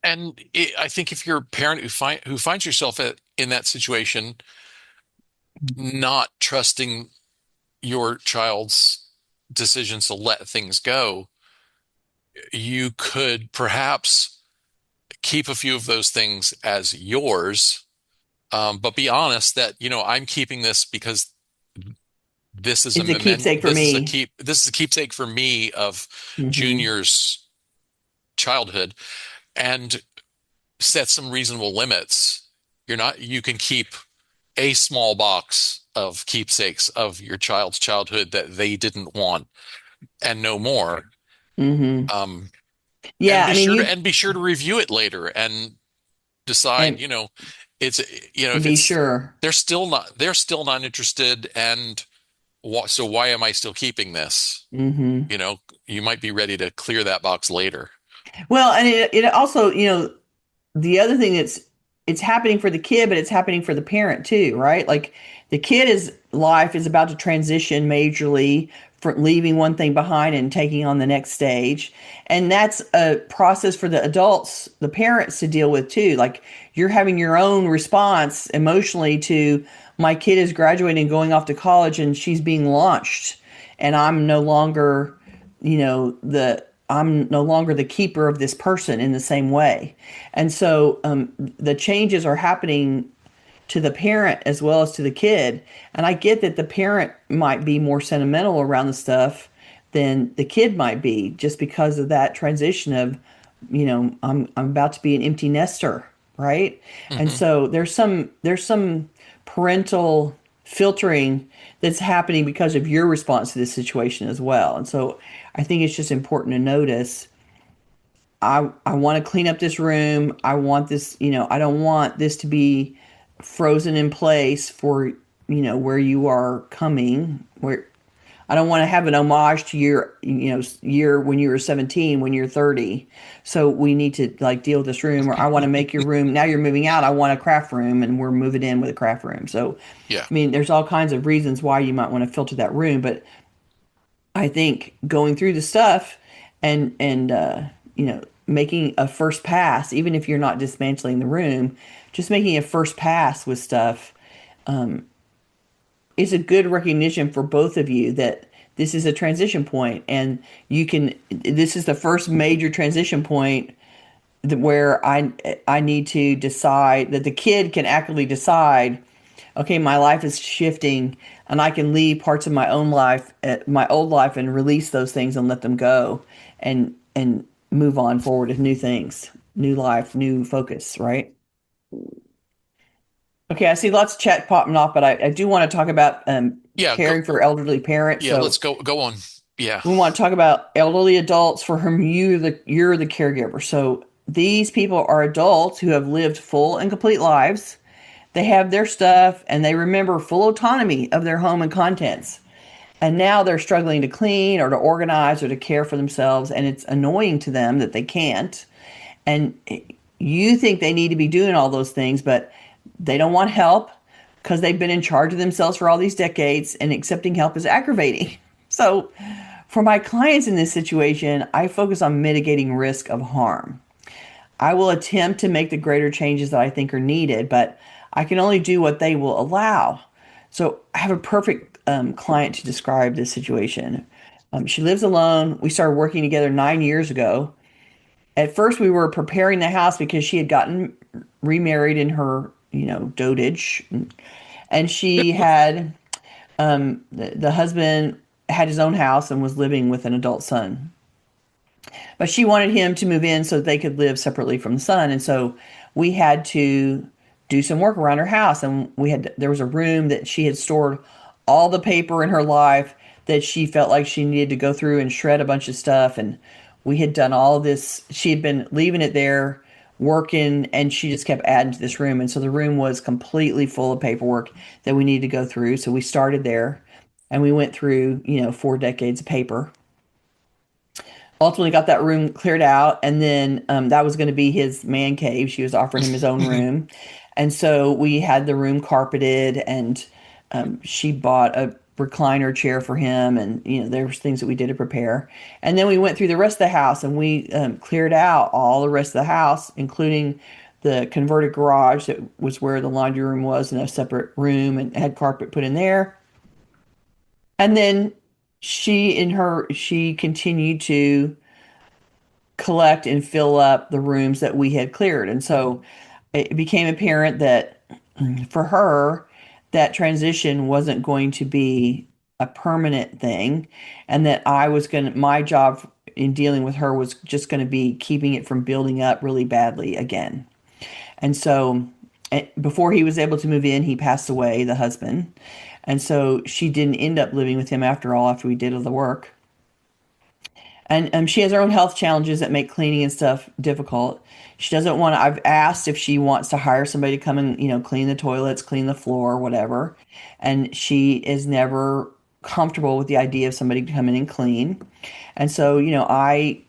I think if you're a parent who finds yourself in that situation, not trusting your child's decisions to let things go, you could perhaps keep a few of those things as yours, but be honest that, I'm keeping this because It's a keepsake for me. this is a keepsake for me of Hmm. Junior's childhood, and set some reasonable limits. You can keep a small box of keepsakes of your child's childhood that they didn't want and no more. Hmm. Um, and Yeah, I mean be sure to review it later and decide, and it's, and if be it's, sure. they're still not interested. And so why am I still keeping this? Hmm. You might be ready to clear that box later. Well, and it also, the other thing it's happening for the kid, but it's happening for the parent too, right? Like the kid is life is about to transition majorly from leaving one thing behind and taking on the next stage. And that's a process for the adults, the parents to deal with too. Like you're having your own response emotionally to my kid is graduating, going off to college and she's being launched. and I'm no longer the keeper of this person in the same way. And so the changes are happening to the parent as well as to the kid. And I get that the parent might be more sentimental around the stuff than the kid might be, just because of that transition of, I'm about to be an empty nester, right? And Hmm. so there's some parental filtering that's happening because of your response to this situation as well. And so I think it's just important to notice, I want to clean up this room. I want this, I don't want this to be frozen in place for, where you are coming, where I don't want to have an homage to your, year when you were 17, when you're 30. So we need to like deal with this room, or I want to make your room. Now you're moving out. I want a craft room and we're moving in with a craft room. So, Yeah. I mean, there's all kinds of reasons why you might want to filter that room, but I think going through the stuff and making a first pass, even if you're not dismantling the room, just making a first pass with stuff is a good recognition for both of you that this is a transition point, and this is the first major transition point where I need to decide that the kid can actively decide, okay, my life is shifting and I can leave parts of my own life, my old life, and release those things and let them go and move on forward with new things, new life, new focus, right? Okay, I see lots of chat popping off, but I do want to talk about Yeah. Go. caring for elderly parents. Yeah. So Let's go on. Yeah. we want to talk about elderly adults for whom you're the caregiver. So these people are adults who have lived full and complete lives. They have their stuff and they remember full autonomy of their home and contents. And now they're struggling to clean or to organize or to care for themselves, and it's annoying to them that they can't. And you think they need to be doing all those things, but they don't want help because they've been in charge of themselves for all these decades, and accepting help is aggravating. So, for my clients in this situation, I focus on mitigating risk of harm. I will attempt to make the greater changes that I think are needed, but I can only do what they will allow. So I have a perfect client to describe this situation. She lives alone. We started working together 9 years ago. At first, we were preparing the house because she had gotten remarried in her, dotage, and she had the husband had his own house and was living with an adult son. But she wanted him to move in so that they could live separately from the son. And so we had to do some work around her house. And there was a room that she had stored all the paper in her life that she felt like she needed to go through and shred a bunch of stuff. And we had done all of this. She had been leaving it there, working, and she just kept adding to this room. And so the room was completely full of paperwork that we needed to go through. So we started there and we went through, 4 decades of paper, ultimately got that room cleared out, and then that was going to be his man cave. She was offering him his own room, and so we had the room carpeted, and she bought a recliner chair for him, and there was things that we did to prepare. And then we went through the rest of the house, and we cleared out all the rest of the house, including the converted garage that was where the laundry room was in a separate room, and had carpet put in there. And then she continued to collect and fill up the rooms that we had cleared. And so it became apparent that for her, that transition wasn't going to be a permanent thing, and that my job in dealing with her was just going to be keeping it from building up really badly again. And so before he was able to move in, he passed away, the husband. And so she didn't end up living with him after all, after we did all the work. And she has her own health challenges that make cleaning and stuff difficult. She doesn't want to, I've asked if she wants to hire somebody to come and, clean the toilets, clean the floor, whatever. And she is never comfortable with the idea of somebody to come in and clean. And so, I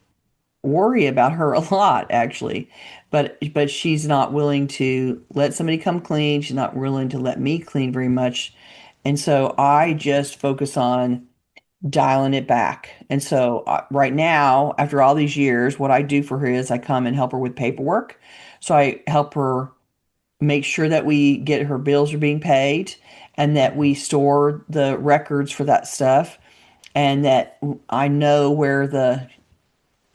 worry about her a lot, actually. But she's not willing to let somebody come clean. She's not willing to let me clean very much. And so I just focus on dialing it back. And so right now, after all these years, what I do for her is I come and help her with paperwork. So I help her make sure that we get her bills are being paid and that we store the records for that stuff. and that I know where the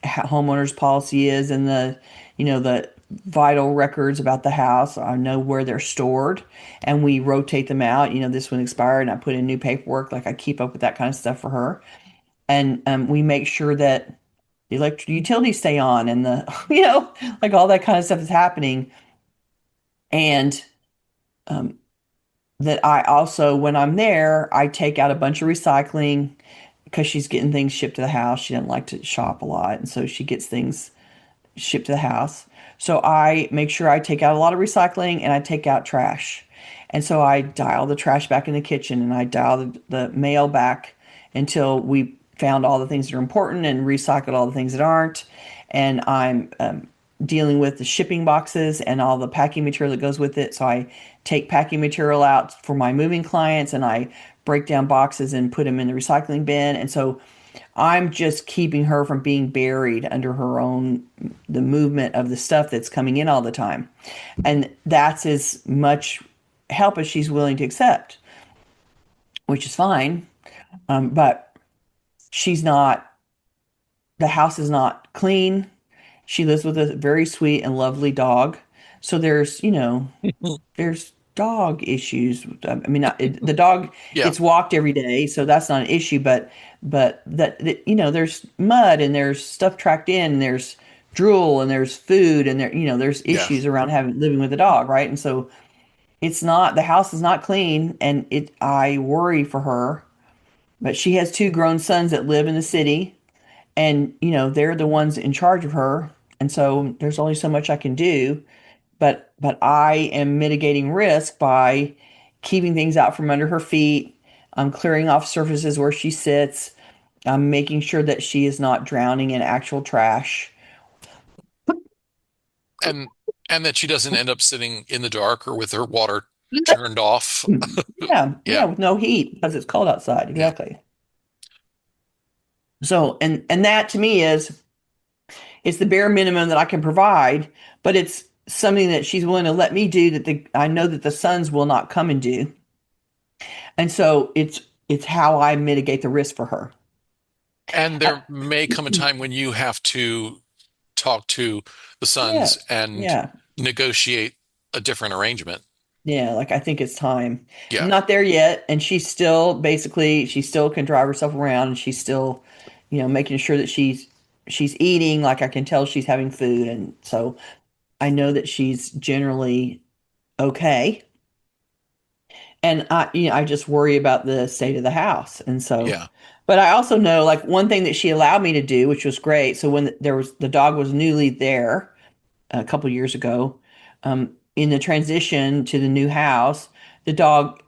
homeowner's policy is and the vital records about the house. I know where they're stored, and we rotate them out. This one expired, and I put in new paperwork. Like I keep up with that kind of stuff for her, and we make sure that the electric utilities stay on, and like all that kind of stuff is happening, and um, that I also, when I'm there, I take out a bunch of recycling because she's getting things shipped to the house. She doesn't like to shop a lot, and so she gets things shipped to the house. So I make sure I take out a lot of recycling and I take out trash. And so I dial the trash back in the kitchen and I dial the mail back until we found all the things that are important and recycled all the things that aren't. And I'm dealing with the shipping boxes and all the packing material that goes with it. So I take packing material out for my moving clients and I break down boxes and put them in the recycling bin. And so I'm just keeping her from being buried under her own, the movement of the stuff that's coming in all the time. And that's as much help as she's willing to accept, which is fine. But she's not, the house is not clean. She lives with a very sweet and lovely dog. So there's dog issues. I mean, the dog Yeah. gets walked every day, so that's not an issue. But there's mud and there's stuff tracked in, and there's drool and there's food and there's Yeah. issues around having living with a dog, right? And so it's not the house is not clean, and I worry for her. But she has two grown sons that live in the city, and they're the ones in charge of her, and so there's only so much I can do, but I am mitigating risk by keeping things out from under her feet. I'm clearing off surfaces where she sits. I'm making sure that she is not drowning in actual trash. And and that she doesn't end up sitting in the dark or with her water turned off. Yeah, yeah, Yeah. with no heat because it's cold outside. Yeah. Exactly. So, and that to me is it's the bare minimum that I can provide, but it's something that she's willing to let me do that I know that the sons will not come and do. And so it's how I mitigate the risk for her. And Uh, there may come a time when you have to talk to the yeah, sons and yeah, negotiate a different arrangement. yeah. Like I think it's time. I'm Yeah. not there yet, and she still can drive herself around, and she's still, making sure that she's eating. Like I can tell she's having food, and so I know that she's generally okay. And I just worry about the state of the house. And so, Yeah. but I also know like one thing that she allowed me to do, which was great. So when the dog was newly there a couple years ago, in the transition to the new house, the dog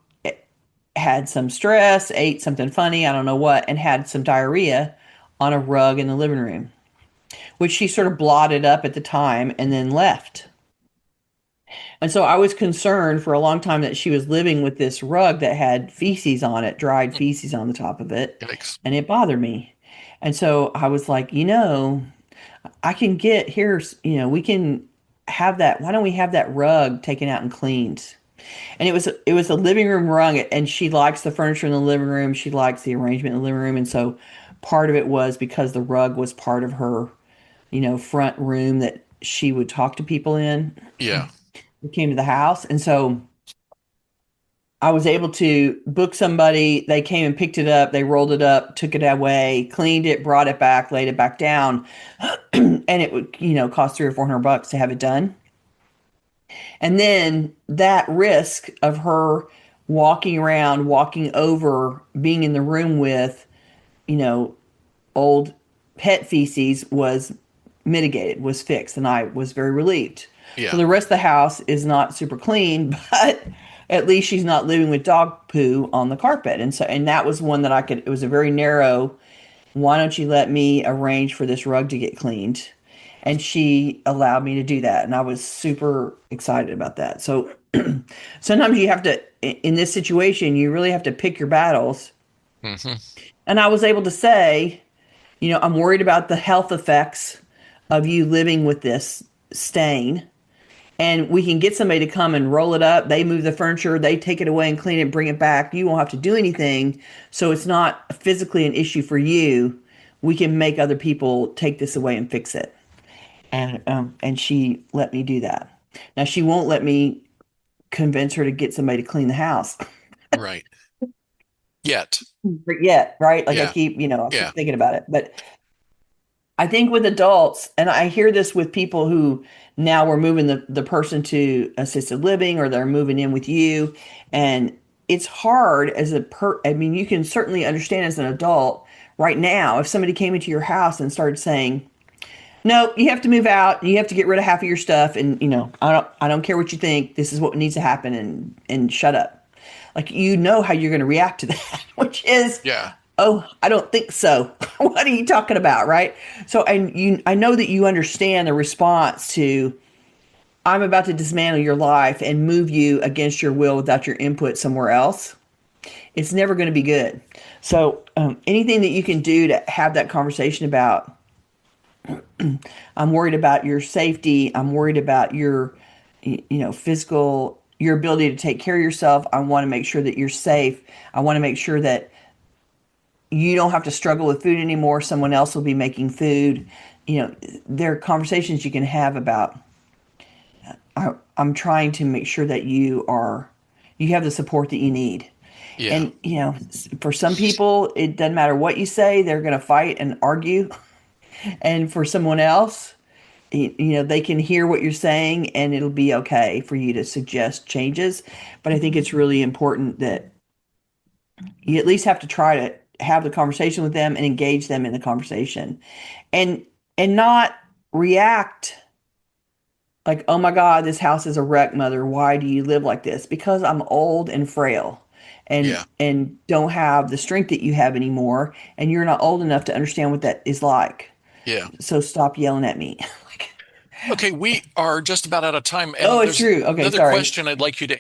had some stress, ate something funny, I don't know what, and had some diarrhea on a rug in the living room, which she sort of blotted up at the time and then left. And so I was concerned for a long time that she was living with this rug that had feces on it, dried Hmm. feces on the top of it, Yikes. and it bothered me. And so I was like, I can get here's, we can have that. Why don't we have that rug taken out and cleaned? And it was a living room rug, and she likes the furniture in the living room. She likes the arrangement in the living room, and so part of it was because the rug was part of her, front room that she would talk to people in Yeah. who came to the house. And so I was able to book somebody. They came and picked it up. They rolled it up, took it away, cleaned it, brought it back, laid it back down. And it would, cost 300 or 400 bucks to have it done. And then that risk of her walking around, walking over, being in the room with, you know, old pet feces was mitigated, was fixed, and I was very relieved. So Yeah. the rest of the house is not super clean, but at least she's not living with dog poo on the carpet. And that was one that I could, it was a very narrow, why don't you let me arrange for this rug to get cleaned? And she allowed me to do that. And I was super excited about that. So sometimes you have to, in this situation, you really have to pick your battles. Hmm. And I was able to say, I'm worried about the health effects of you living with this stain. and we can get somebody to come and roll it up. They move the furniture, they take it away and clean it, bring it back. You won't have to do anything. So it's not physically an issue for you. We can make other people take this away and fix it. And she let me do that. Now she won't let me convince her to get somebody to clean the house Right. Yet. yet, right? Like Yeah. I Yeah. keep thinking about it. But I think with adults, and I hear this with people who now we're moving the person to assisted living or they're moving in with you. And it's hard I mean, you can certainly understand as an adult right now, if somebody came into your house and started saying, no, you have to move out, you have to get rid of half of your stuff, and I don't care what you think, this is what needs to happen, and shut up. Like how you're going to react to that, which is, Yeah. oh, I don't think so. What are you talking about, right? So, I know that you understand the response to, I'm about to dismantle your life and move you against your will without your input somewhere else. It's never going to be good. So, anything that you can do to have that conversation about, I'm worried about your safety. I'm worried about physical, your ability to take care of yourself. I want to make sure that you're safe. I want to make sure that you don't have to struggle with food anymore. Someone else will be making food. There are conversations you can have about, I'm trying to make sure that you have the support that you need. Yeah. And, for some people, it doesn't matter what you say, they're going to fight and argue. And for someone else, they can hear what you're saying and it'll be okay for you to suggest changes. But I think it's really important that you at least have to try to have the conversation with them and engage them in the conversation, and not react like, oh my God, this house is a wreck, mother. Why do you live like this? Because I'm old and frail and Yeah. don't have the strength that you have anymore, and you're not old enough to understand what that is like. Yeah. So stop yelling at me. Like, Okay, we are just about out of time, oh, and it's there's true. Okay, another sorry. question I'd like you to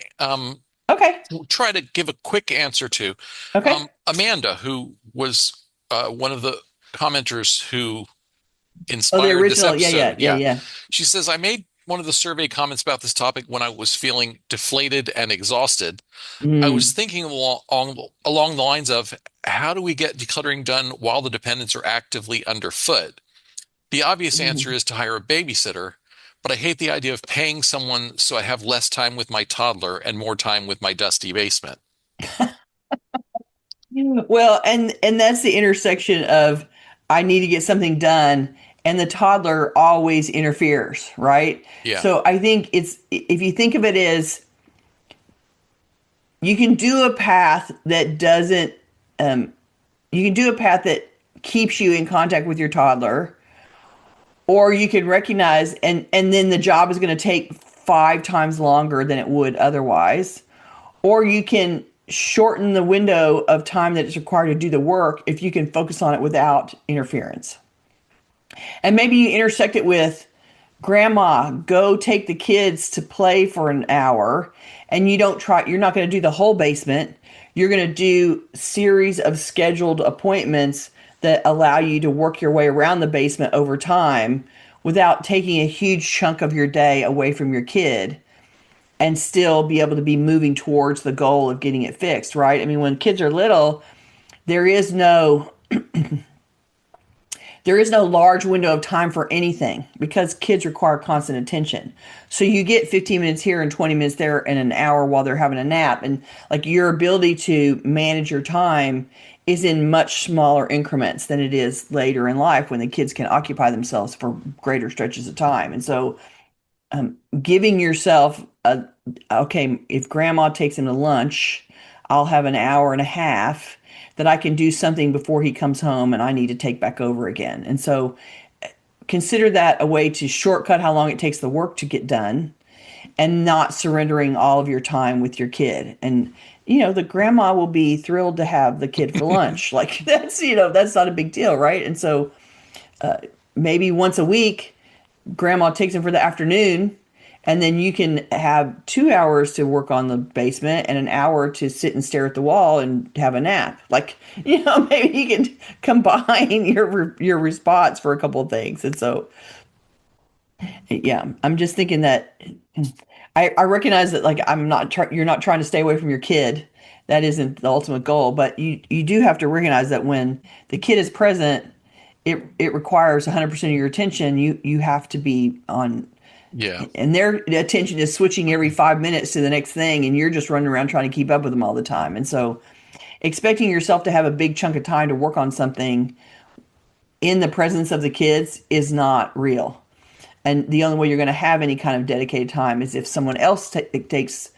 Okay. try to give a quick answer to. Okay. Amanda, who was one of the commenters who Oh, the inspired this original. Yeah, yeah, episode, yeah, yeah, yeah. she says, I made one of the survey comments about this topic when I was feeling deflated and exhausted. I was Mm, thinking along the lines of, how do we get decluttering done while the dependents are actively underfoot? The obvious answer mhm. is to hire a babysitter, but I hate the idea of paying someone so I have less time with my toddler and more time with my dusty basement. Well, and that's the intersection of, I need to get something done, and the toddler always interferes, right? Yeah, So I think if you think of it as, you can do a path that doesn't you can do a path that keeps you in contact with your toddler, or you can recognize, and then the job is going to take 5 times longer than it would otherwise. Or you can shorten the window of time that is required to do the work if you can focus on it without interference. And maybe you intersect it with, grandma, go take the kids to play for an hour, and you're not going to do the whole basement. You're going to do series of scheduled appointments that allow you to work your way around the basement over time without taking a huge chunk of your day away from your kid, and still be able to be moving towards the goal of getting it fixed, right? I mean, when kids are little, there is no large window of time for anything because kids require constant attention. So you get 15 minutes here and 20 minutes there and an hour while they're having a nap. And like, your ability to manage your time is in much smaller increments than it is later in life when the kids can occupy themselves for greater stretches of time. And so, giving yourself okay, if grandma takes him to lunch, I'll have an hour and a half that I can do something before he comes home and I need to take back over again. And so consider that a way to shortcut how long it takes the work to get done, and not surrendering all of your time with your kid. And the grandma will be thrilled to have the kid for lunch. Like, that's not a big deal, right? And so maybe once a week grandma takes him for the afternoon, and then you can have 2 hours to work on the basement and an hour to sit and stare at the wall and have a nap. Like, maybe you can combine your response for a couple of things. And so Yeah, I'm just thinking that I recognize that like you're not trying to stay away from your kid. That isn't the ultimate goal, but you do have to recognize that when the kid is present, it requires 100% of your attention. You have to be on, Yeah. and their attention is switching every 5 minutes to the next thing, and you're just running around trying to keep up with them all the time. And so expecting yourself to have a big chunk of time to work on something in the presence of the kids is not real. And the only way you're going to have any kind of dedicated time is if someone else takes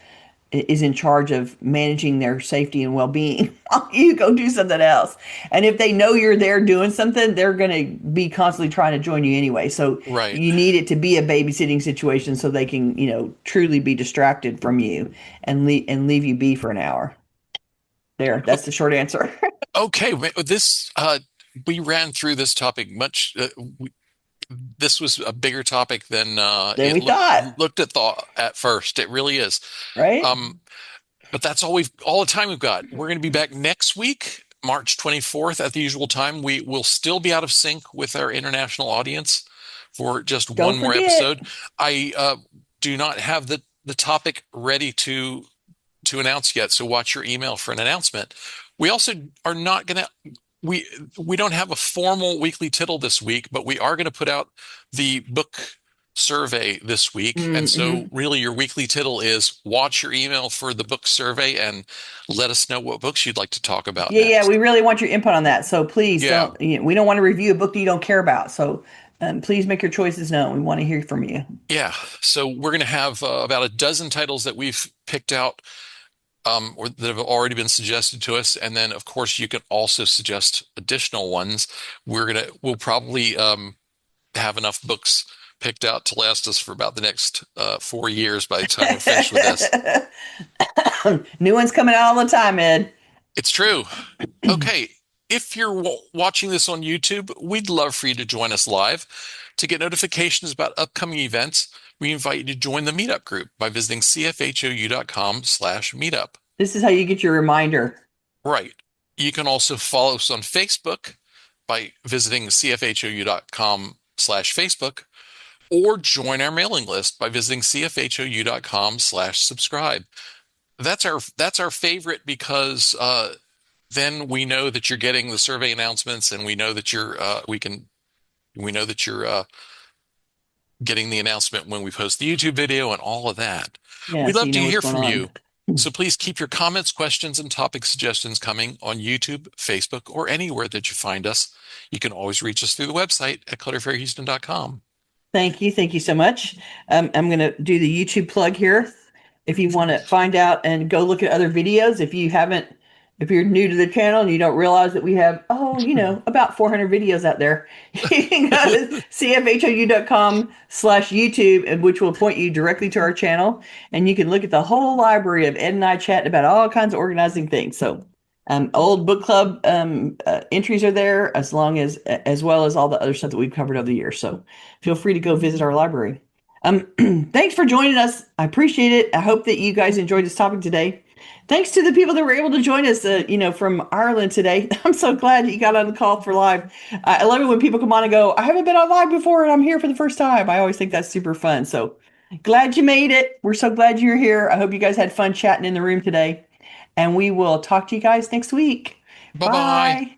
is in charge of managing their safety and well-being. You go do something else. And if they know you're there doing something, they're going to be constantly trying to join you anyway. So Right. you need it to be a babysitting situation so they can, truly be distracted from you and leave you be for an hour. There, that's the short answer. Okay. This we ran through this topic much. This was a bigger topic than Than it we thought, looked at first. It really is. right? Um, but that's all the time we've got. We're going to be back next week, March 24th at the usual time. We will still be out of sync with our international audience for just one Don't more forget. episode. I do not have the topic ready to announce yet, so watch your email for an announcement. We also are not going to we we don't have a formal weekly tittle this week, but we are going to put out the book survey this week. And so Mm-hmm. really your weekly tittle is watch your email for the book survey and let us know what books you'd like to talk about Yeah, yeah, we next. really want your input on that. So please Yeah. don't, we don't want to review a book that you don't care about. So please make your choices known. We want to hear from you. Yeah. So we're going to have about a dozen titles that we've picked out or that have already been suggested to us. And then, of course, you can also suggest additional ones. We'll probably have enough books picked out to last us for about the next 4 years by the time we're finished with this. New ones coming out all the time, Ed. It's true. Okay. If you're watching this on YouTube, we'd love for you to join us live. To get notifications about upcoming events, we invite you to join the meetup group by visiting cfhou.com/meetup. This is how you get your reminder. Right. You can also follow us on Facebook by visiting cfhou.com/Facebook or join our mailing list by visiting cfhou.com/subscribe. That's our favorite because then we know that you're getting the survey announcements and we know that you're getting the announcement when we post the YouTube video and all of that. Yeah, We'd so love you to know what's hear going from on. you. So please keep your comments, questions, and topic suggestions coming on YouTube, Facebook, or anywhere that you find us. You can always reach us through the website at clutterfairyhouston.com. Thank you. Thank you so much. I'm going to do the YouTube plug here. If you want to find out and go look at other videos, if you're new to the channel and you don't realize that we have, about 400 videos out there, you can go to cfhou.com/YouTube, and which will point you directly to our channel. And you can look at the whole library of Ed and I chatting about all kinds of organizing things. So old book club entries are there as well as all the other stuff that we've covered over the years. So feel free to go visit our library. Thanks for joining us. I appreciate it. I hope that you guys enjoyed this topic today. Thanks to the people that were able to join us, from Ireland today. I'm so glad you got on the call for live. I love it when people come on and go, I haven't been on live before and I'm here for the first time. I always think that's super fun. So glad you made it. We're so glad you're here. I hope you guys had fun chatting in the room today. And we will talk to you guys next week. Bye bye. Bye.